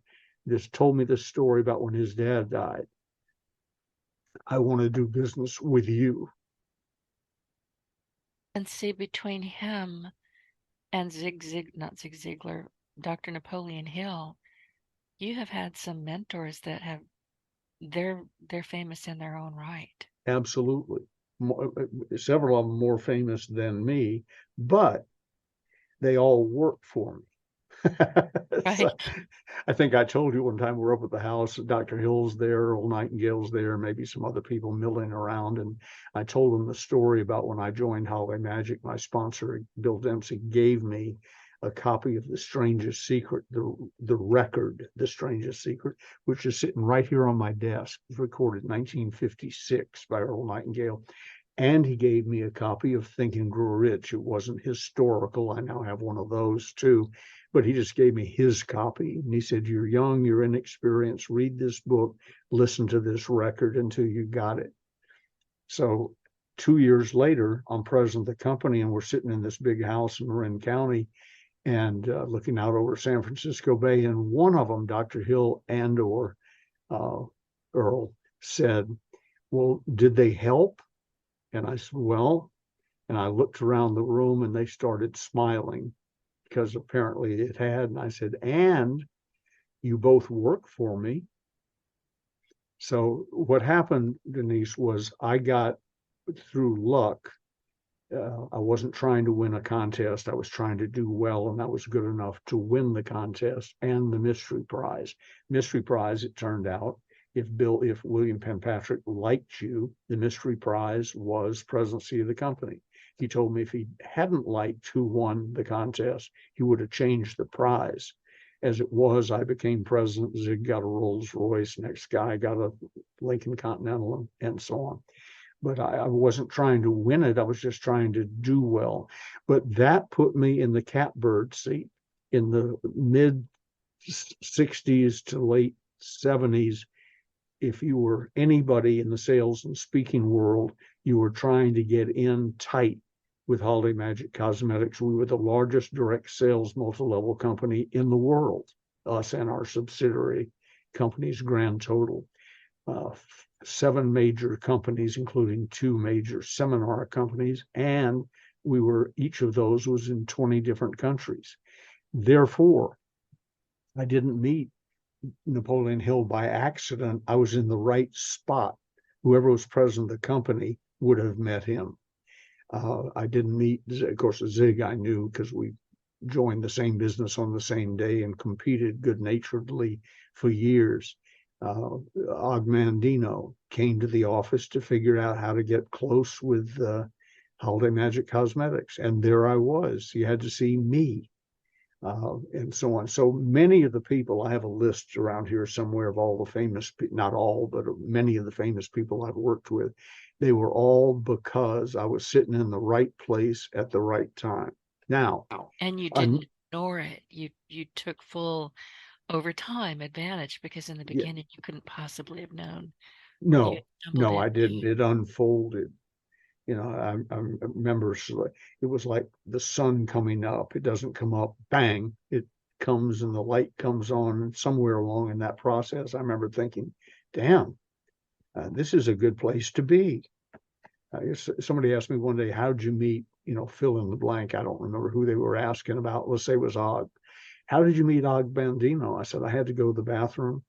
just told me this story about when his dad died. I want to do business with you. And see, between him and not Zig Ziglar, Dr. Napoleon Hill, you have had some mentors that have, they're famous in their own right. Absolutely. Several of them more famous than me, but they all work for me. Right. So, I think I told you one time we're up at the house, Dr. Hill's there, Earl Nightingale's there, maybe some other people milling around. And I told them the story about when I joined Holiday Magic, my sponsor, Bill Dempsey, gave me a copy of The Strangest Secret, the record, The Strangest Secret, which is sitting right here on my desk. It was recorded in 1956 by Earl Nightingale. And he gave me a copy of Think and Grow Rich. It wasn't historical. I now have one of those too. But he just gave me his copy. And he said, you're young, you're inexperienced, read this book, listen to this record until you got it. So 2 years later, I'm president of the company, and we're sitting in this big house in Marin County and looking out over San Francisco Bay. And one of them, Dr. Hill and or Earl, said, well, did they help? And I said, well, and I looked around the room and they started smiling because apparently it had. And I said, and you both work for me. So what happened, Denise, was I got, through luck, I wasn't trying to win a contest. I was trying to do well, and that was good enough to win the contest and the mystery prize. Mystery prize, it turned out, if William Penpatrick liked you, the mystery prize was presidency of the company. He told me if he hadn't liked who won the contest, he would have changed the prize. as it was, I became president. Zig got a Rolls Royce. Next guy got a Lincoln Continental, and so on. But I wasn't trying to win it. I was just trying to do well. But that put me in the catbird seat in the mid 60s to late 70s. If you were anybody in the sales and speaking world, you were trying to get in tight with Holiday Magic Cosmetics. We were the largest direct sales multi-level company in the world, us and our subsidiary companies, grand total. 7 major companies, including 2 major seminar companies, and each of those was in 20 different countries. Therefore, I didn't meet Napoleon Hill by accident. I was in the right spot. Whoever was president of the company would have met him. I didn't meet, of course, Zig I knew because we joined the same business on the same day and competed good-naturedly for years. Og Mandino came to the office to figure out how to get close with Holiday Magic Cosmetics. And there I was. You had to see me. And so on. So many of the people, I have a list around here somewhere of all the famous, not all, but many of the famous people I've worked with. They were all because I was sitting in the right place at the right time. Now, and you didn't ignore it. You took full over time advantage, because in the beginning you couldn't possibly have known. No, I didn't. It unfolded. I remember it was like the sun coming up. It doesn't come up, bang. It comes and the light comes on, and somewhere along in that process, I remember thinking, damn, this is a good place to be. Somebody asked me one day, how'd you meet, fill in the blank. I don't remember who they were asking about. Let's say it was Og. How did you meet Og Bandino? I said, I had to go to the bathroom.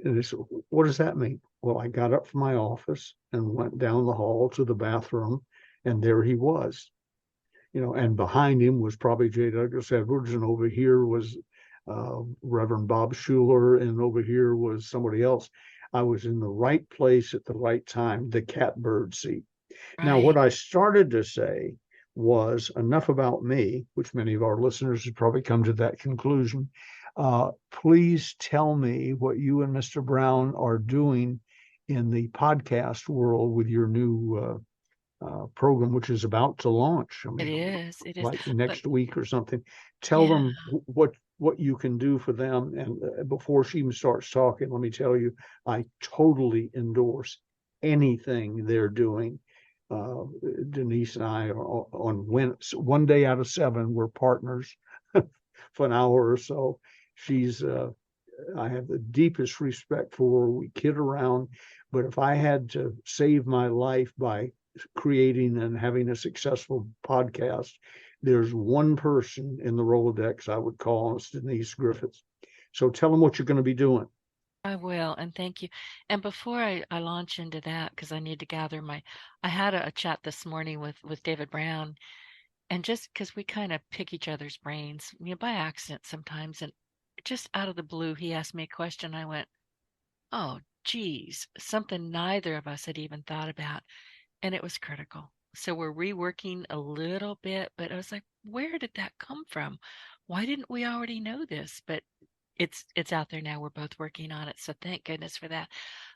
And they said, what does that mean? Well, I got up from my office and went down the hall to the bathroom, and there he was. And behind him was probably J. Douglas Edwards, and over here was Reverend Bob Schuler, and over here was somebody else. I was in the right place at the right time, the catbird seat. Right. Now, what I started to say was enough about me, which many of our listeners have probably come to that conclusion. Please tell me what you and Mr. Brown are doing in the podcast world with your new program, which is about to launch. I mean, it is like next week or something. Tell them what you can do for them. And before she even starts talking, let me tell you, I totally endorse anything they're doing. Denise and I are on one day out of 7, we're partners for an hour or so. I have the deepest respect for her. We kid around, but if I had to save my life by creating and having a successful podcast, there's one person in the Rolodex I would call, and it's Denise Griffitts. So tell them what you're going to be doing. I will, and thank you. And before I launch into that, because I need to gather I had a chat this morning with David Brown, and just because we kind of pick each other's brains, by accident sometimes, and just out of the blue, he asked me a question. I went, oh, geez, something neither of us had even thought about. And it was critical. So we're reworking a little bit, but I was like, where did that come from? Why didn't we already know this? But it's out there now. We're both working on it. So thank goodness for that.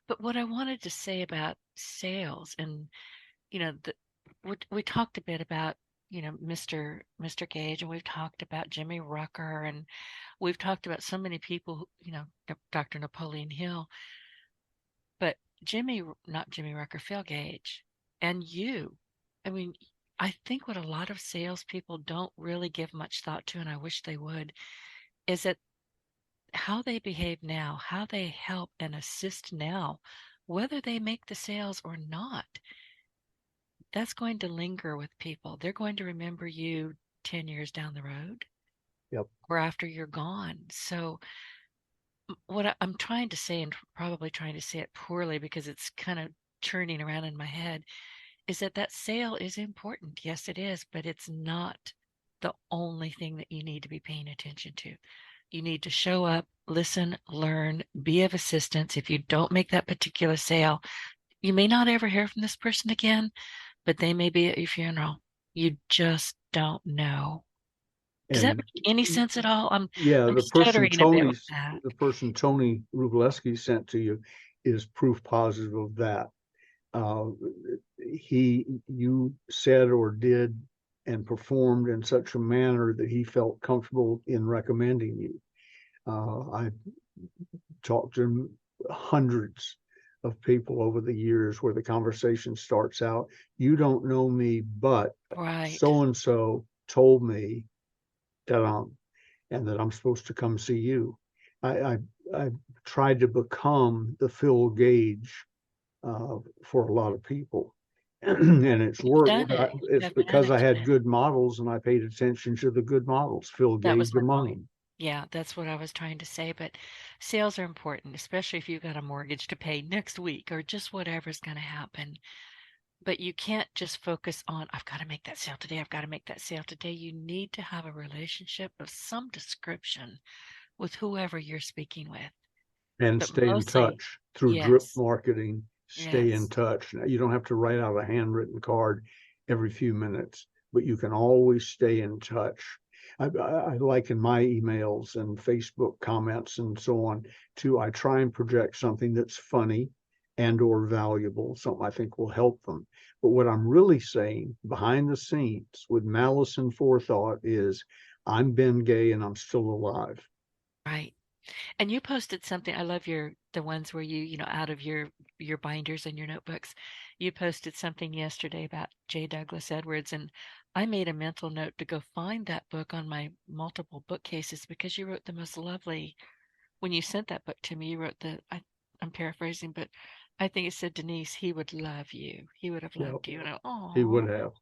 But what I wanted to say about sales, and, we talked a bit about, Mr. Gage, and we've talked about Jimmy Rucker, and we've talked about so many people, Dr. Napoleon Hill, but not Jimmy Rucker, Phil Gage, and you. I mean, I think what a lot of salespeople don't really give much thought to, and I wish they would, is that how they behave now, how they help and assist now, whether they make the sales or not, that's going to linger with people. They're going to remember you 10 years down the road. Yep. Or after you're gone. So what I'm trying to say, and probably trying to say it poorly because it's kind of churning around in my head, is that sale is important. Yes, it is, but it's not the only thing that you need to be paying attention to. You need to show up, listen, learn, be of assistance. If you don't make that particular sale, you may not ever hear from this person again, but they may be at your funeral. You just don't know. Does that And make any sense at all? yeah, I'm stuttering a bit with that. the person Tony Rubleski sent to you is proof positive of that. Uh, you said or did and performed in such a manner that he felt comfortable in recommending you. I talked to hundreds of people over the years where the conversation starts out, you don't know me, but Right. so and so told me that and that I'm supposed to come see you. I tried to become the Phil Gage for a lot of people. And it's You've worked. done it. You It's have done because it I had today. good models and I paid attention to the good models. Phil That was Gage my among point. them. Yeah, that's what I was trying to say. But sales are important, especially if you've got a mortgage to pay next week or just whatever's going to happen. But you can't just focus on, I've got to make that sale today. I've got to make that sale today. You need to have a relationship of some description with whoever you're speaking with. And But stay in mostly, touch through drip yes, marketing. Stay in yes. touch. Now, you don't have to write out a handwritten card every few minutes, but you can always stay in touch. I like in my emails and Facebook comments and so on too. I try and project something that's funny and or valuable, something I think will help them. But what I'm really saying behind the scenes with malice and forethought is I'm Ben Gay and I'm still alive. Right. And you posted something. I love the ones where out of your binders and your notebooks, you posted something yesterday about J. Douglas Edwards, and I made a mental note to go find that book on my multiple bookcases because you wrote the most lovely. When you sent that book to me, you wrote I'm paraphrasing, but I think it said, Denise, he would love you. He would have Yeah, loved you. And he oh, would have.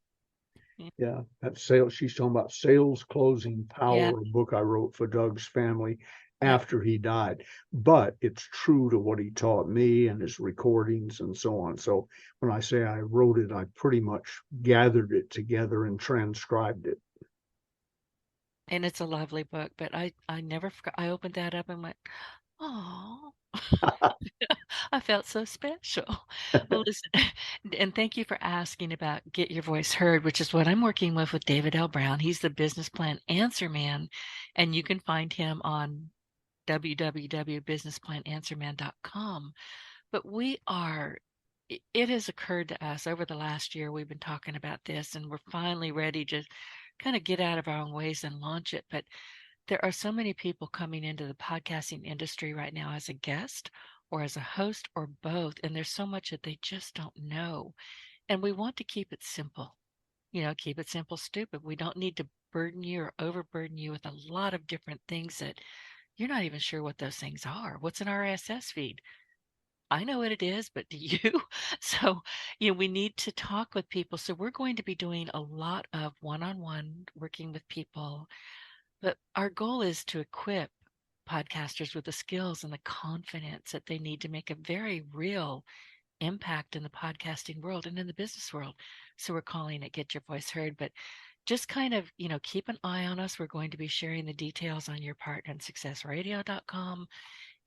Yeah, that sales. She's talking about Sales Closing yeah, Power, a book I wrote for Doug's family yep. after he died. But it's true to what he taught me and his recordings and so on. So when I say I wrote it, I pretty much gathered it together and transcribed it. And it's a lovely book, but I never forgot. I opened that up and went, oh. I felt so special. Well, listen, and thank you for asking about Get Your Voice Heard, which is what I'm working with David L. Brown. He's the business plan answer man, and you can find him on www.businessplan-answerman.com. But it has occurred to us over the last year, we've been talking about this, and we're finally ready to kind of get out of our own ways and launch it. But there are so many people coming into the podcasting industry right now as a guest or as a host or both, and there's so much that they just don't know. And we want to keep it simple. Keep it simple, stupid. We don't need to burden you or overburden you with a lot of different things that you're not even sure what those things are. What's an RSS feed? I know what it is, but do you? So, we need to talk with people. So, we're going to be doing a lot of one on one working with people, but our goal is to equip podcasters with the skills and the confidence that they need to make a very real impact in the podcasting world and in the business world. So we're calling it Get Your Voice Heard, but just kind of, keep an eye on us. We're going to be sharing the details on yourpartnerandsuccessradio.com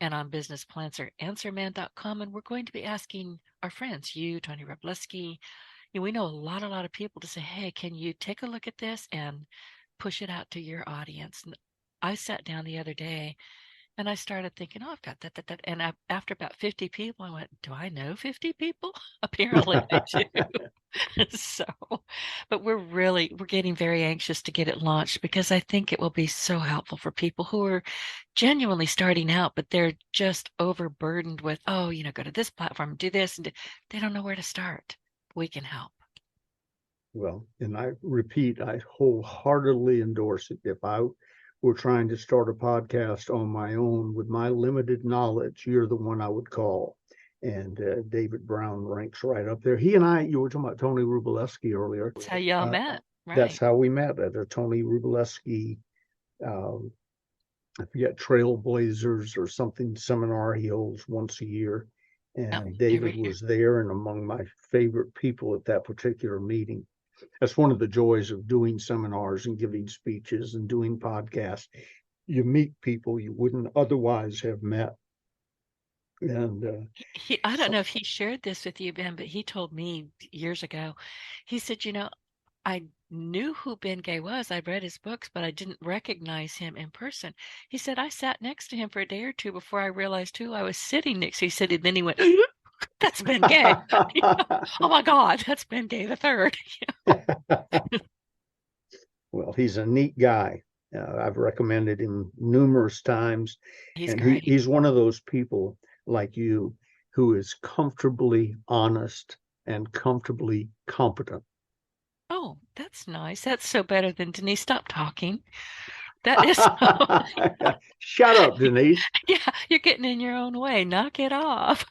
and on businessplansanswerman.com. And we're going to be asking our friends, you, Tony Robleski, we know a lot of people to say, hey, can you take a look at this and push it out to your audience? And I sat down the other day and I started thinking, oh, I've got that, that, that. And after about 50 people, I went, do I know 50 people? Apparently I do. So, but we're getting very anxious to get it launched because I think it will be so helpful for people who are genuinely starting out, but they're just overburdened with, oh, go to this platform, do this, and they don't know where to start. We can help. Well, and I repeat, I wholeheartedly endorse it. If I were trying to start a podcast on my own with my limited knowledge, you're the one I would call. And David Brown ranks right up there. He and I, you were talking about Tony Rubleski earlier. That's how y'all Uh, met, that's right? how we met at a Tony Rubleski, um, I forget, Trailblazers or something seminar he holds once a year. Oh, And every David year. was there and among my favorite people at that particular meeting. That's one of the joys of doing seminars and giving speeches and doing podcasts. You meet people you wouldn't otherwise have met. And I don't so, know if he shared this with you, Ben, but he told me years ago, he said, I knew who Ben Gay was. I'd read his books, but I didn't recognize him in person. He said, I sat next to him for a day or two before I realized who I was sitting next to. He said, and then he went, that's Ben Gay. Oh my God, that's Ben Gay the third. Well, he's a neat guy. I've recommended him numerous times, He's and great. he's one of those people like you who is comfortably honest and comfortably competent. Oh, that's nice. That's so better than Denise. Stop talking. That is so, Shut up, Denise. yeah, you're getting in your own way. Knock it off.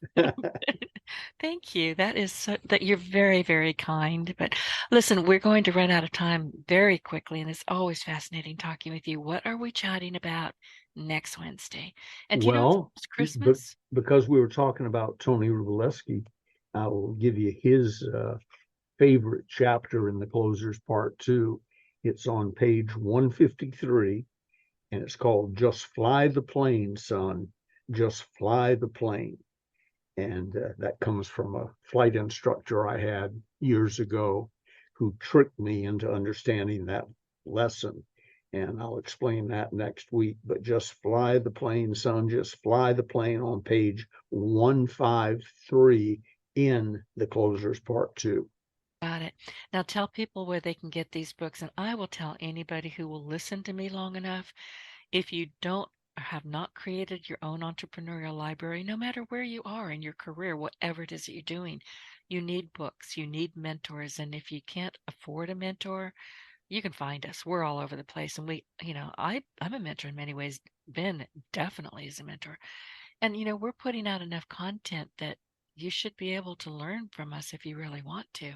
Thank you. That is so that you're very, very kind. But listen, we're going to run out of time very quickly, and it's always fascinating talking with you. What are we chatting about next Wednesday? And do you know Well, it's but Christmas? because we were talking about Tony Rubleski, I will give you his favorite chapter in the Closers Part 2. It's on page 153, and it's called Just Fly the Plane, Son. Just Fly the Plane. And that comes from a flight instructor I had years ago who tricked me into understanding that lesson. And I'll explain that next week. But just fly the plane, son. Just fly the plane on page 153 in the Closers Part 2. Got it. Now tell people where they can get these books, and I will tell anybody who will listen to me long enough. If you don't or have not created your own entrepreneurial library, no matter where you are in your career, whatever it is that you're doing, you need books, you need mentors. And if you can't afford a mentor, you can find us. We're all over the place. And I'm a mentor in many ways. Ben definitely is a mentor. And, we're putting out enough content that you should be able to learn from us if you really want to.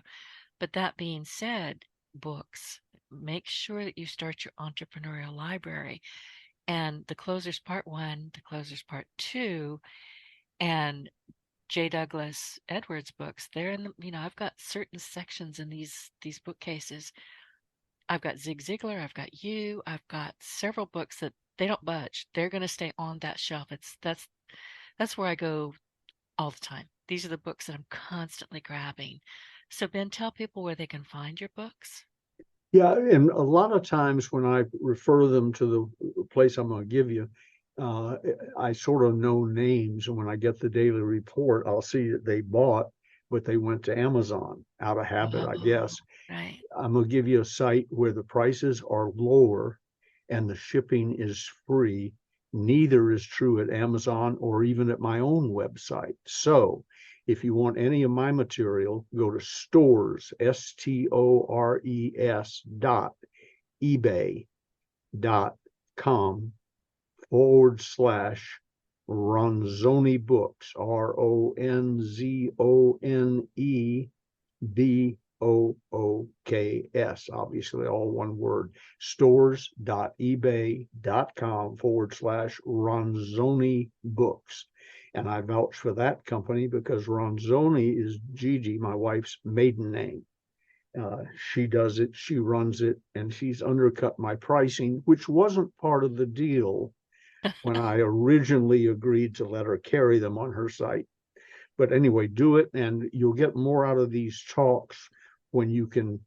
But that being said, books, make sure that you start your entrepreneurial library. And the Closers Part 1, the Closers Part 2, and J. Douglas Edwards books, they're in I've got certain sections in these bookcases. I've got Zig Ziglar, I've got you, I've got several books that they don't budge. They're going to stay on that shelf. That's where I go all the time. These are the books that I'm constantly grabbing. So Ben, tell people where they can find your books. Yeah, and a lot of times when I refer them to the place I'm going to give you, I sort of know names, and when I get the daily report, I'll see that they bought, but they went to Amazon out of habit, I Oh, guess. right. I'm going to give you a site where the prices are lower and the shipping is free. Neither is true at Amazon or even at my own website. So if you want any of my material, go to stores, stores ebay.com /Ronzoni Books, RONZONEBOOKS, obviously all one word, stores.ebay.com /Ronzoni Books. And I vouch for that company because Ronzoni is Gigi, my wife's maiden name. She does it, she runs it, and she's undercut my pricing, which wasn't part of the deal when I originally agreed to let her carry them on her site. But anyway, do it, and you'll get more out of these talks when you can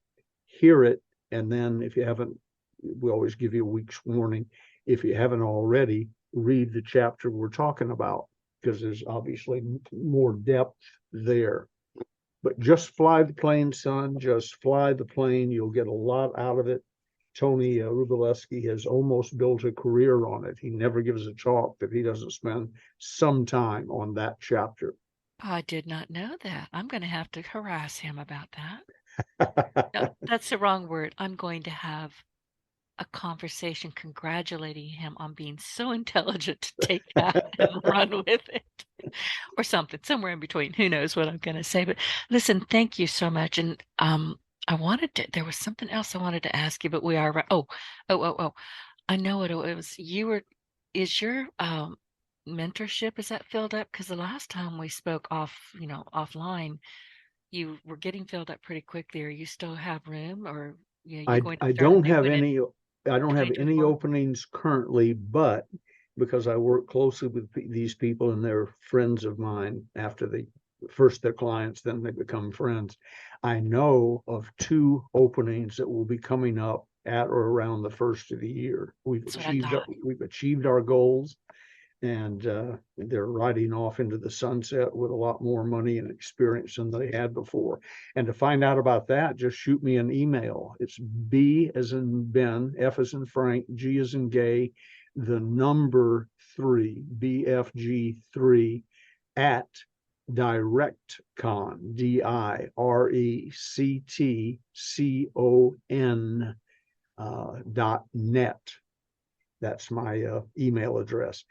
hear it. And then if you haven't, we always give you a week's warning. If you haven't already, read the chapter we're talking about, because there's obviously more depth there. But just fly the plane, son. Just fly the plane. You'll get a lot out of it. Tony Rubleski has almost built a career on it. He never gives a talk that he doesn't spend some time on that chapter. I did not know that. I'm going to have to harass him about that. No, that's the wrong word. I'm going to have a conversation congratulating him on being so intelligent to take that and run with it or something, somewhere in between. Who knows what I'm going to say? But listen, thank you so much. And there was something else I wanted to ask you, but we are, oh. I know it was, is your mentorship, is that filled up? Because the last time we spoke offline, you were getting filled up pretty quickly. Or you still have room, or you going to I start a don't new have one in any I don't have any 2024? openings currently, but because I work closely with these people and they're friends of mine after the first they're clients, then they become friends. I know of 2 openings that will be coming up at or around the first of the year. That's what I thought. We've achieved our goals, and they're riding off into the sunset with a lot more money and experience than they had before. And to find out about that, just shoot me an email. It's B as in Ben, F as in Frank, G as in gay, the number 3, BFG3 at directcon, DIRECTCON .net. That's my email address.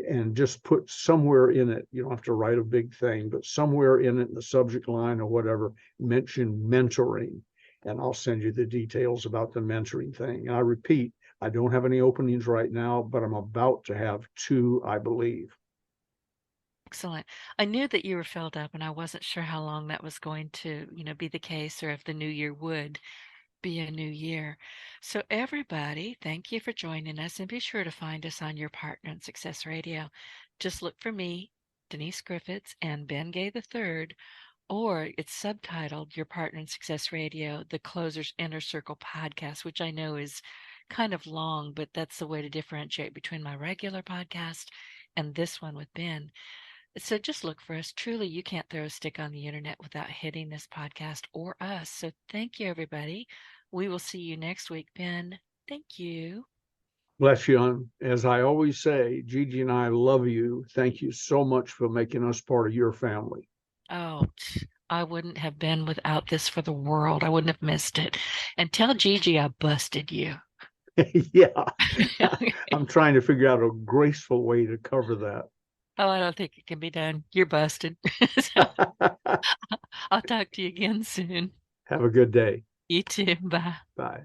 And just put somewhere in it, you don't have to write a big thing, but somewhere in it, in the subject line or whatever, mention mentoring, and I'll send you the details about the mentoring thing. And I repeat, I don't have any openings right now, but I'm about to have 2, I believe. Excellent. I knew that you were filled up, and I wasn't sure how long that was going to, be the case, or if the new year would be a new year. So everybody, thank you for joining us, and be sure to find us on your Partner in Success Radio. Just look for me, Denise Griffitts, and Ben Gay III, or it's subtitled Your Partner in Success Radio, the Closers Inner Circle podcast, which I know is kind of long, but that's the way to differentiate between my regular podcast and this one with Ben. So just look for us. Truly, you can't throw a stick on the internet without hitting this podcast or us. So thank you, everybody. We will see you next week. Ben, thank you. Bless you. As I always say, Gigi and I love you. Thank you so much for making us part of your family. Oh, I wouldn't have been without this for the world. I wouldn't have missed it. And tell Gigi I busted you. Yeah. I'm trying to figure out a graceful way to cover that. Oh, I don't think it can be done. You're busted. So, I'll talk to you again soon. Have a good day. You too. Bye. Bye.